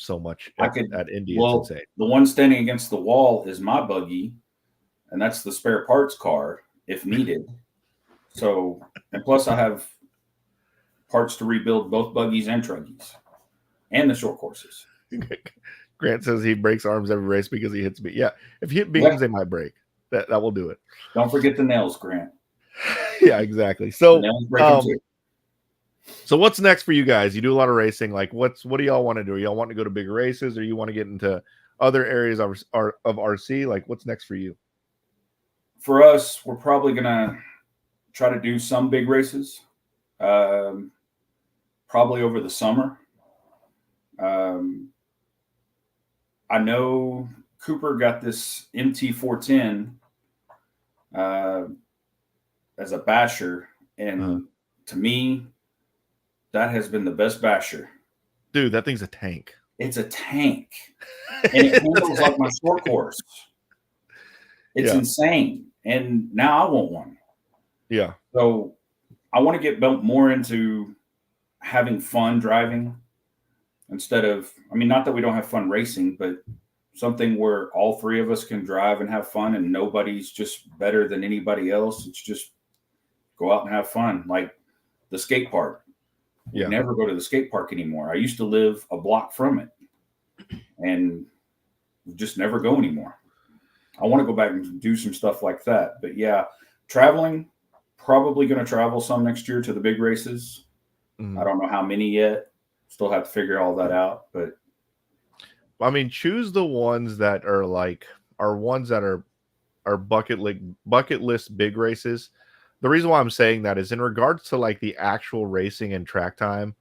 so much at Indy. It's insane. The one standing against the wall is my buggy, and that's the spare parts car if needed. So, and plus I have parts to rebuild both buggies and truggies and the short courses. Grant says he breaks arms every race because he hits me. Yeah, if you hit beams, they might break. That will do it. Don't forget the nails, Grant. Yeah, exactly. So, so what's next for you guys? You do a lot of racing. Like, what do y'all want to do? Y'all want to go to bigger races, or you want to get into other areas of RC? Like, what's next for you? For us, we're probably gonna try to do some big races. Probably over the summer. I know Cooper got this MT410 as a basher, and to me, that has been the best basher. Dude, that thing's a tank. It's a tank, and it handles like my short course. It's insane, and now I want one. Yeah. So I want to get built more into having fun driving instead of, I mean, not that we don't have fun racing, but something where all three of us can drive and have fun and nobody's just better than anybody else. It's just go out and have fun. Like the skate park. We never go to the skate park anymore. I used to live a block from it and just never go anymore. I want to go back and do some stuff like that. But yeah, traveling, probably going to travel some next year to the big races. I don't know how many yet. Still have to figure all that out. But I mean, choose the ones that are ones that are bucket list big races. The reason why I'm saying that is in regards to like the actual racing and track time,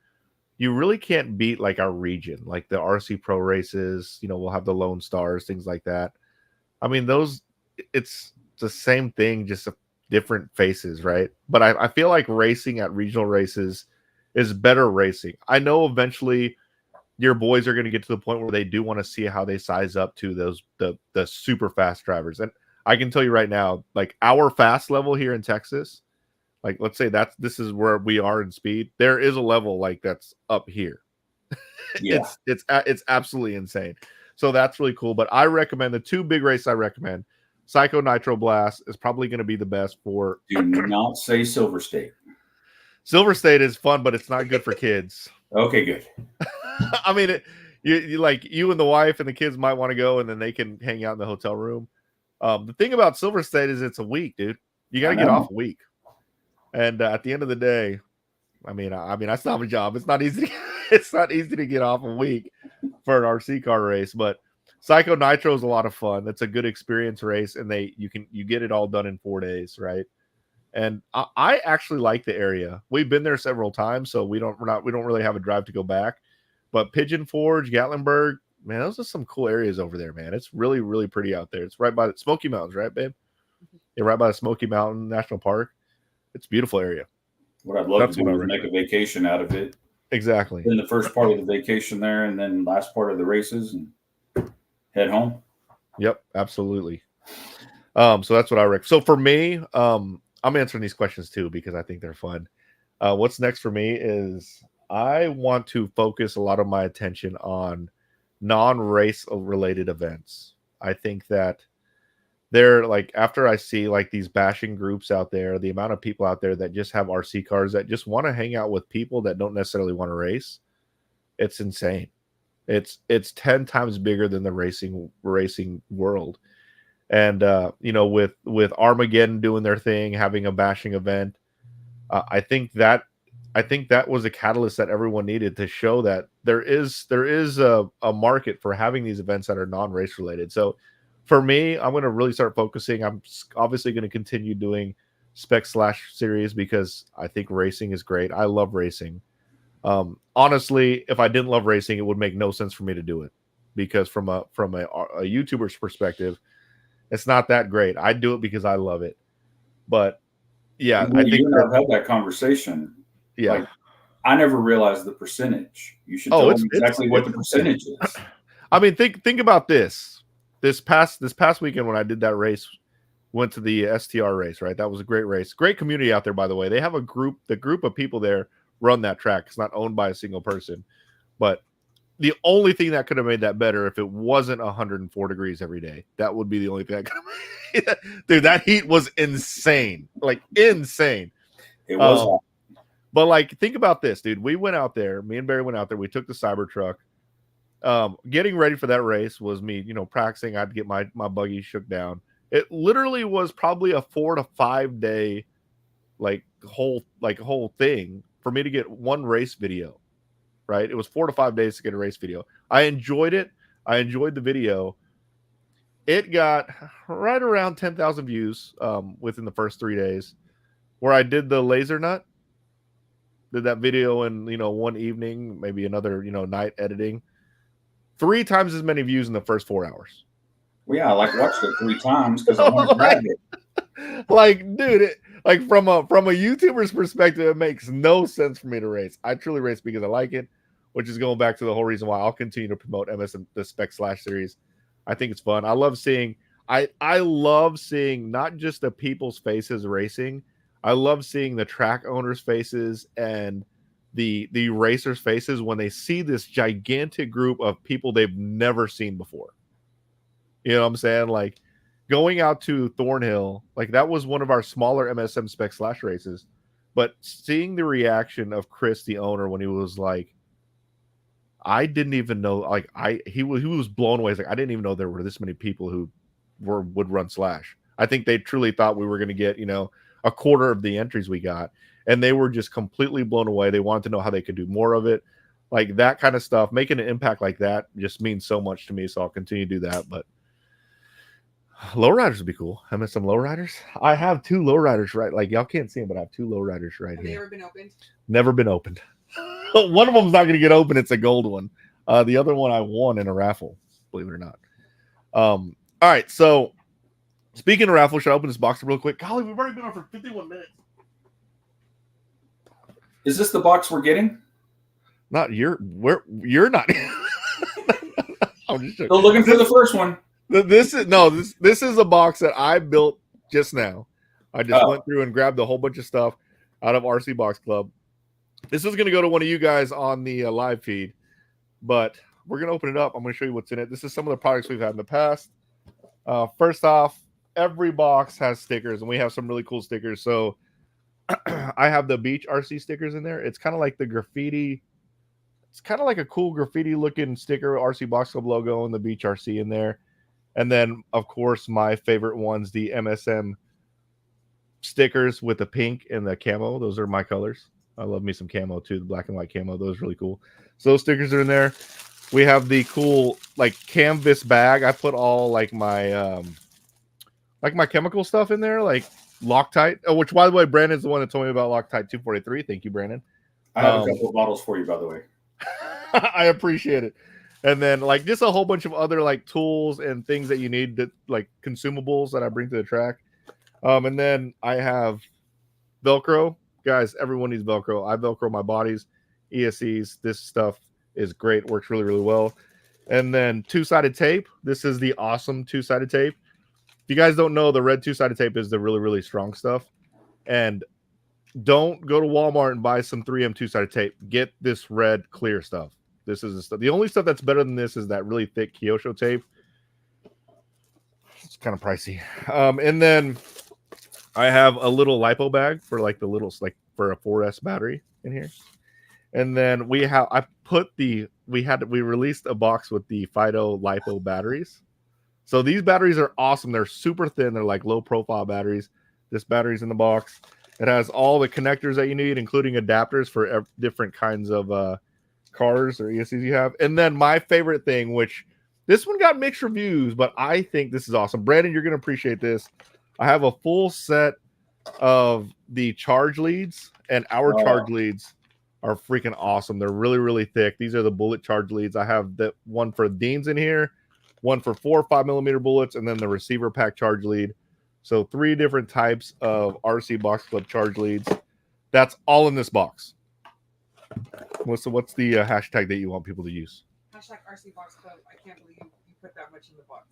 you really can't beat like our region, like the RC Pro races. You know, we'll have the Lone Stars, things like that. I mean, it's the same thing, just different faces, right? But I feel like racing at regional races is better racing. I know eventually your boys are going to get to the point where they do want to see how they size up to the super fast drivers. And I can tell you right now, like our fast level here in Texas, like let's say this is where we are in speed. There is a level like that's up here. Yeah. It's absolutely insane. So that's really cool. But I recommend the two big races I recommend. Psycho Nitro Blast is probably going to be the best for. Do not say Silver State. Silver State is fun, but it's not good for kids. Okay, good. I mean, you like you and the wife and the kids might want to go, and then they can hang out in the hotel room. The thing about Silver State is it's a week, dude. You got to get off a week, and at the end of the day, I mean, I still have a job. It's not easy. It's not easy to get off a week for an RC car race, but Psycho Nitro is a lot of fun. It's a good experience race, and you get it all done in 4 days, right? And I actually like the area. We've been there several times, so we don't really have a drive to go back. But Pigeon Forge, Gatlinburg, man, those are some cool areas over there, man. It's really, really pretty out there. It's right by the Smoky Mountains, right, babe? Yeah, right by the Smoky Mountain National Park. It's a beautiful area. What I'd love to do is make a vacation out of it. Exactly. In the first part of the vacation there, and then last part of the races, and head home. Yep, absolutely. So that's what I recommend. So for me, I'm answering these questions too because I think they're fun. What's next for me is I want to focus a lot of my attention on non-race related events. I think that they're like, after I see like these bashing groups out there, the amount of people out there that just have RC cars that just want to hang out with people that don't necessarily want to race, it's insane. It's 10 times bigger than the racing world. And you know, with Armageddon doing their thing, having a bashing event, I think that was a catalyst that everyone needed to show that there is a market for having these events that are non-race related. So for me, I'm going to really start focusing. I'm obviously going to continue doing Spec Slash series because I think racing is great. I love racing. Honestly, if I didn't love racing, it would make no sense for me to do it because from a YouTuber's perspective, it's not that great. I do it because I love it. But yeah, I think I've had that conversation. Yeah. Like, I never realized the percentage. You should tell me exactly what the percentage is. I mean, think about this. This past weekend when I did that race, went to the STR race, right? That was a great race. Great community out there, by the way. They have the group of people there run that track. It's not owned by a single person. But the only thing that could have made that better if it wasn't 104 degrees every day. That would be the only thing that could have made it. Dude, that heat was insane. Like insane. It was. But like, think about this, dude. We went out there. Me and Barry went out there. We took the Cybertruck. Getting ready for that race was me, practicing. I'd get my buggy shook down. It literally was probably a 4 to 5 day, whole thing for me to get one race video. Right? It was 4 to 5 days to get a race video. I enjoyed it. I enjoyed the video. It got right around 10,000 views within the first 3 days. Where I did the laser nut. Did that video in, one evening, maybe another, night editing. 3 times as many views in the first 4 hours. Well, yeah, I watched it 3 times because I want to drag it. Dude, from a YouTuber's perspective, it makes no sense for me to race. I truly race because I like it, which is going back to the whole reason why I'll continue to promote MSM the Spec Slash series. I think it's fun. I love seeing not just the people's faces racing. I love seeing the track owners' faces and the racers' faces when they see this gigantic group of people they've never seen before. You know what I'm saying? Like going out to Thornhill, like that was one of our smaller MSM spec slash races, but seeing the reaction of Chris, the owner, when he was like, I didn't even know, like he was blown away. He's like, I didn't even know there were this many people who would run slash. I think they truly thought we were going to get, you know, a quarter of the entries we got, and they were just completely blown away. They wanted to know how they could do more of it. Like that kind of stuff, making an impact like that just means so much to me. So I'll continue to do that. But lowriders would be cool. MSM lowriders. I have 2 lowriders, right? Like y'all can't see them, but I have 2 lowriders right here. Have they ever been opened? Never been opened. One of them's not going to get open. It's a gold one. The other one I won in a raffle, believe it or not. All right. So speaking of raffle, should I open this box real quick? Golly, we've already been on for 51 minutes. Is this the box we're getting? Not you're not. I'm just still looking for the first one. This is a box that I built just now. I just went through and grabbed a whole bunch of stuff out of RC Box Club. This is going to go to one of you guys on the live feed, but we're going to open it up. I'm going to show you what's in it. This is some of the products we've had in the past. First off, every box has stickers, and we have some really cool stickers. So I have the Beach RC stickers in there. It's kind of like the graffiti. It's kind of like a cool graffiti looking sticker, RC Box Club logo, and the Beach RC in there. And then, of course, my favorite ones, the MSM stickers with the pink and the camo. Those are my colors. I love me some camo too, the black and white camo. Those are really cool. So those stickers are in there. We have the cool like canvas bag. I put all like my chemical stuff in there, like Loctite. Oh, which by the way, Brandon's the one that told me about Loctite 243. Thank you, Brandon. I have a couple of bottles for you, by the way. I appreciate it. And then like just a whole bunch of other like tools and things that you need, that like consumables that I bring to the track. And then I have Velcro. Guys, everyone needs Velcro. I Velcro my bodies, ESCs. This stuff is great. Works really, really well. And then 2-sided tape. This is the awesome 2-sided tape. If you guys don't know, the red 2-sided tape is the really, really strong stuff. And don't go to Walmart and buy some 3M 2-sided tape. Get this red clear stuff. This is the stuff. The only stuff that's better than this is that really thick Kyosho tape. It's kind of pricey. And then I have a little lipo bag for like the little, like for a 4S battery in here. And then we released a box with the Fido lipo batteries. So these batteries are awesome. They're super thin. They're like low profile batteries. This battery's in the box. It has all the connectors that you need, including adapters for different kinds of cars or ESCs you have. And then my favorite thing, which this one got mixed reviews, but I think this is awesome. Brandon, you're going to appreciate this. I have a full set of the charge leads, and our charge leads are freaking awesome. They're really, really thick. These are the bullet charge leads. I have the one for Dean's in here, one for 4 or 5mm bullets, and then the receiver pack charge lead. So 3 different types of RC Box Club charge leads. That's all in this box. Melissa, what's the hashtag that you want people to use? Hashtag RC Box Club. I can't believe you put that much in the box.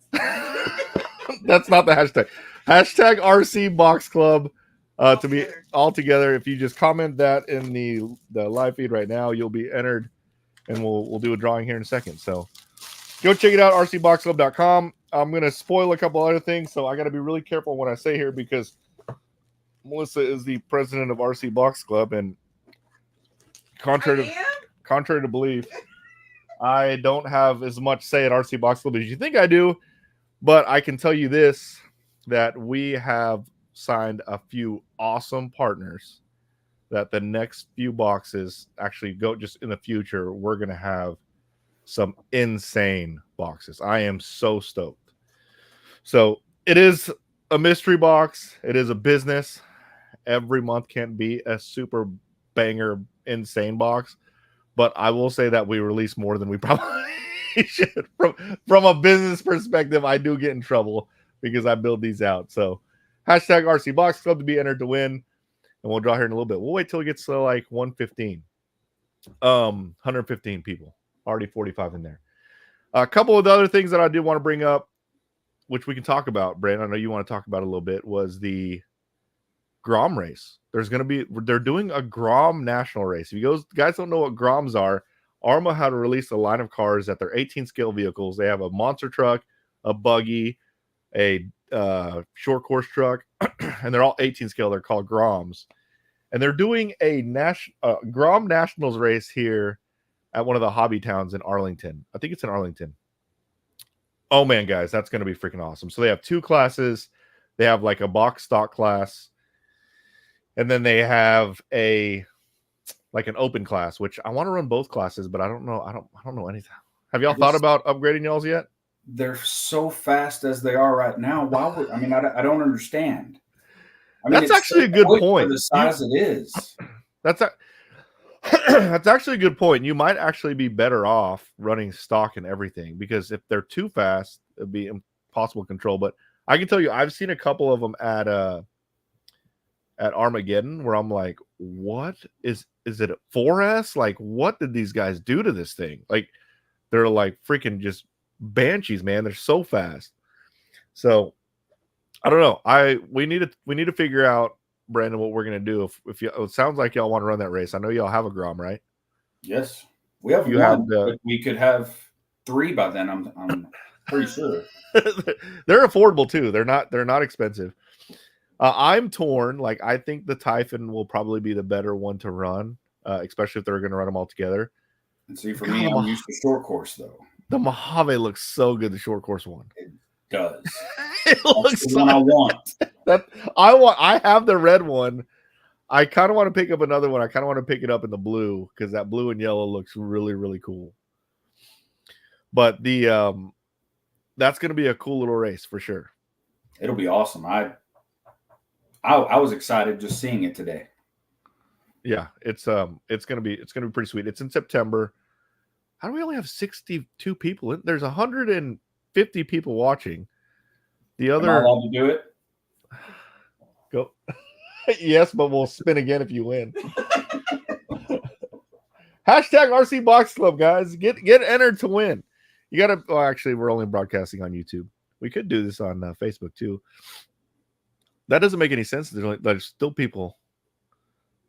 That's not the hashtag. Hashtag RC Box Club to be all together. If you just comment that in the live feed right now, you'll be entered, and we'll do a drawing here in a second. So go check it out, rcboxclub.com. I'm going to spoil a couple other things, so I got to be really careful what I say here because Melissa is the president of RC Box Club, and contrary to belief, I don't have as much say at RC Box Club as you think I do, but I can tell you this, that we have signed a few awesome partners that the next few boxes actually go just in the future. We're going to have some insane boxes. I am so stoked. So it is a mystery box. It is a business. Every month can't be a super banger, insane box. But I will say that we release more than we probably should. From a business perspective, I do get in trouble because I build these out. So hashtag RC Box Club to be entered to win. And we'll draw here in a little bit. We'll wait till it gets to like 115. 115 people. Already 45 in there. A couple of the other things that I did want to bring up, which we can talk about, Brandon, I know you want to talk about a little bit, was the Grom race. They're doing a Grom national race. If you guys don't know what Groms are, Arma had to release a line of cars that they're 18 scale vehicles. They have a monster truck, a buggy, a short course truck, and they're all 18 scale. They're called Groms. And they're doing a Grom Nationals race here at one of the hobby towns in Arlington. I think it's in Arlington. Oh, man, guys, that's going to be freaking awesome. So they have 2 classes. They have like a box stock class. And then they have an open class, which I want to run both classes, but I don't know. I don't know anything. Have y'all thought about upgrading y'all's yet? They're so fast as they are right now. I don't understand. I mean, that's actually a good point. For the size it is. That's actually a good point. You might actually be better off running stock and everything, because if they're too fast, it'd be impossible to control. But I can tell you, I've seen a couple of them at Armageddon where I'm like, what is it a 4S? Like, what did these guys do to this thing? Like, they're like freaking just banshees, man. They're so fast. So I don't know. We need to figure out, Brandon, what we're gonna do. If it sounds like y'all want to run that race. I know y'all have a Grom, right? Yes, we have one. But we could have 3 by then. I'm pretty sure. They're affordable too. They're not expensive. I'm torn. Like, I think the Typhon will probably be the better one to run, especially if they're going to run them all together. And see, for me, I'm used to short course though. The Mojave looks so good. The short course one. It does. It looks the one I want. I have the red one. I kind of want to pick up another one. I kind of want to pick it up in the blue, because that blue and yellow looks really, really cool. But that's going to be a cool little race for sure. It'll be awesome. I was excited just seeing it today. Yeah, it's gonna be pretty sweet. It's in September. How do we only have 62 people? There's 150 people watching. The other, am I allowed to do it? Go. Yes, but we'll spin again if you win. Hashtag RC Box Club, guys. Get entered to win. You gotta. Well, actually, we're only broadcasting on YouTube. We could do this on Facebook too. That doesn't make any sense. There's still people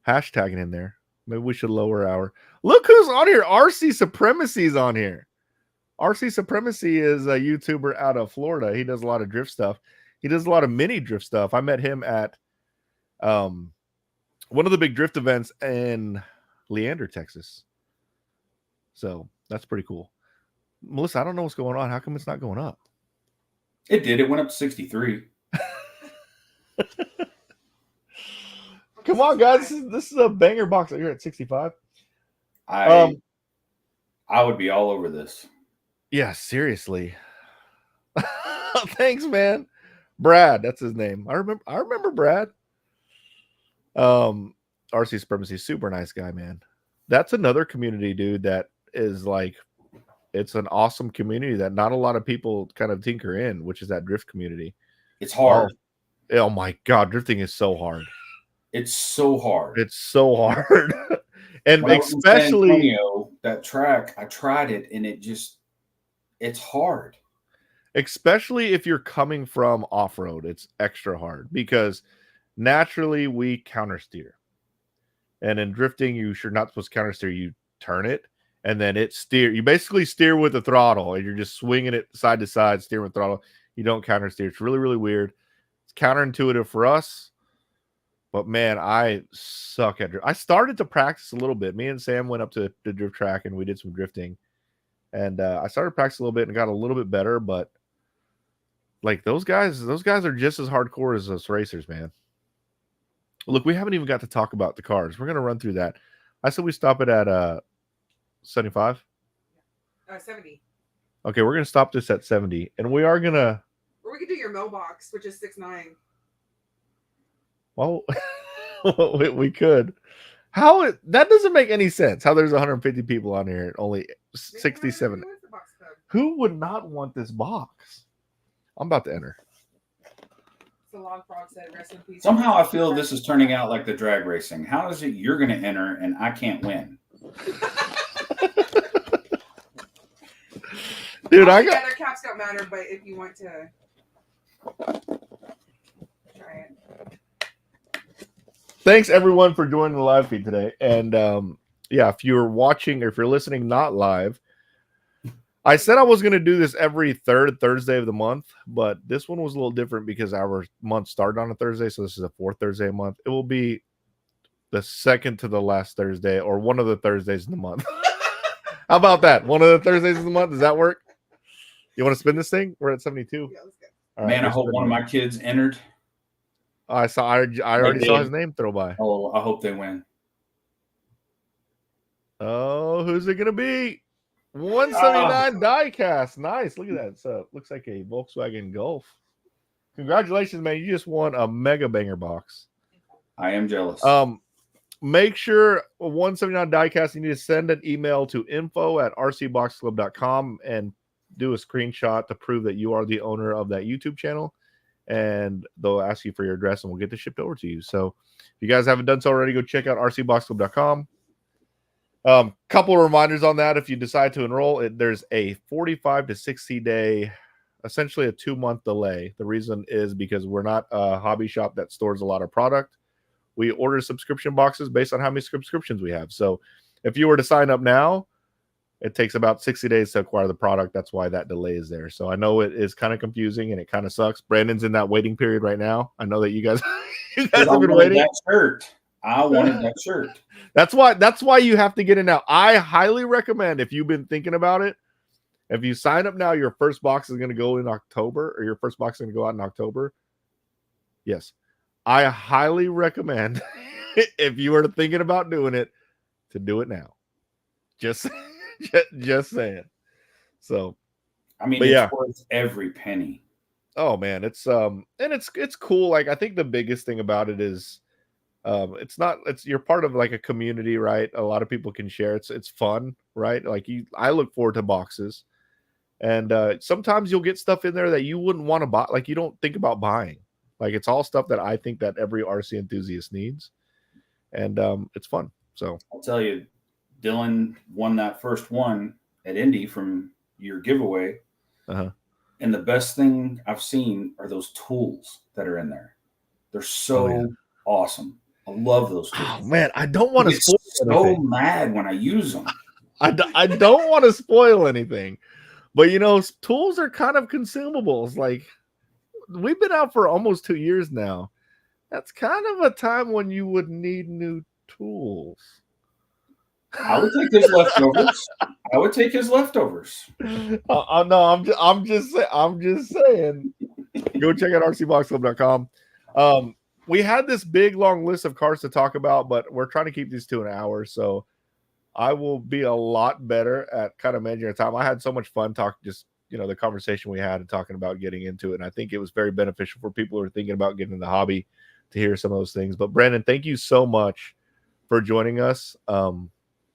hashtagging in there. Maybe we should lower our. Look who's on here. RC Supremacy is on here. RC Supremacy is a YouTuber out of Florida. He does a lot of drift stuff. He does a lot of mini drift stuff. I met him at one of the big drift events in Leander, Texas. So that's pretty cool. Melissa, I don't know what's going on. How come it's not going up? It did. It went up to 63. Come on, guys. This is a banger box. You're at 65. I would be all over this. Yeah, seriously. Thanks, man. Brad, that's his name. I remember Brad. RC Supremacy, super nice guy, man. That's another community, dude, that is like, it's an awesome community that not a lot of people kind of tinker in, which is that drift community. It's hard. Oh my God, drifting is so hard. It's so hard. It's so hard. And when especially Antonio, that track, I tried it and it's hard. Especially if you're coming from off-road, it's extra hard because naturally we counter steer. And in drifting, you're not supposed to counter steer. You turn it and then you basically steer with the throttle and you're just swinging it side to side, steering with throttle. You don't counter steer. It's really, really weird. It's counterintuitive for us. But man, I suck at drift. I started to practice a little bit. Me and Sam went up to the drift track and we did some drifting. And I started practicing a little bit and got a little bit better. But like those guys are just as hardcore as us racers, man. Look, we haven't even got to talk about the cars. We're gonna run through that. I said we stop it at 75. 70. Okay, we're gonna stop this at 70, and we are gonna. Or we could do your mailbox, which is 6'9". Well, we could. That doesn't make any sense. How there's 150 people on here, only 67. Who would not want this box? I'm about to enter. The Log Frog said, "Rest in peace." Somehow I feel this is turning out like the drag racing. How is it you're going to enter and I can't win? Dude, I got. Their caps don't matter, but if you want to try it. thanks everyone for joining the live feed today. And yeah, if you're watching or if you're listening not live, I said I was going to do this every third Thursday of the month, but this one was a little different because our month started on a Thursday, so this is a fourth Thursday a month. It will be the second to the last Thursday or one of the Thursdays in the month. How about that? One of the Thursdays of the month? Does that work? You want to spin this thing? We're at 72. Yeah, let's go. All right, Man, I hope one of my kids entered. I already saw his name throw by. Oh, I hope they win. Oh, who's it going to be? 179 diecast. Nice. Look at that. So looks like a Volkswagen Golf. Congratulations, man. You just won a mega banger box. I am jealous. Make sure 179 diecast, you need to send an email to info@rcboxclub.com and do a screenshot to prove that you are the owner of that YouTube channel. And they'll ask you for your address and we'll get this shipped over to you. So if you guys haven't done so already, go check out rcboxclub.com. Couple of reminders on that. If you decide to enroll, there's a 45 to 60 day, essentially a 2-month delay. The reason is because we're not a hobby shop that stores a lot of product. We order subscription boxes based on how many subscriptions we have. So if you were to sign up now, it takes about 60 days to acquire the product. That's why that delay is there. So I know it is kind of confusing and it kind of sucks. Brandon's in that waiting period right now. I know that you guys have been waiting. That shirt. I wanted that shirt. That's why you have to get it now. I highly recommend, if you've been thinking about it, if you sign up now, your first box is going to go in October, or your first box is going to go out in October. Yes. I highly recommend, if you were thinking about doing it, to do it now. Just saying. So, I mean, it's worth every penny. Oh man, it's and it's cool. Like, I think the biggest thing about it is, you're part of like a community, right? A lot of people can share. It's fun, right? Like I look forward to boxes, and sometimes you'll get stuff in there that you wouldn't want to buy. Like, you don't think about buying. Like, it's all stuff that I think that every RC enthusiast needs, and it's fun. So I'll tell you, Dylan won that first one at Indy from your giveaway. Uh-huh. And the best thing I've seen are those tools that are in there. They're so awesome. I love those tools. Oh, man, I don't want to spoil anything. So mad when I use them. I don't want to spoil anything. But, tools are kind of consumables. Like, we've been out for almost 2 years now. That's kind of a time when you would need new tools. I would take his leftovers. No, I'm just saying. Go check out rcboxclub.com. We had this big long list of cars to talk about, but we're trying to keep these to an hour, so I will be a lot better at kind of managing our time. I had so much fun talking, the conversation we had and talking about getting into it, and I think it was very beneficial for people who are thinking about getting in the hobby to hear some of those things. But Brandon, thank you so much for joining us.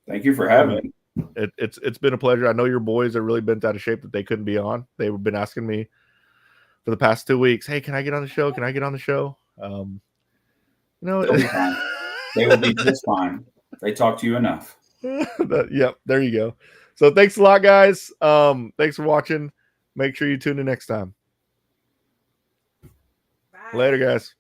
Thank you for having me. It's been a pleasure. I know your boys are really bent out of shape that they couldn't be on. They've been asking me for the past 2 weeks, hey, can I get on the show? Can I get on the show? They'll be fine. They will be just fine. They talk to you enough. Yep, there you go. So thanks a lot, guys. Thanks for watching. Make sure you tune in next time. Bye. Later, guys.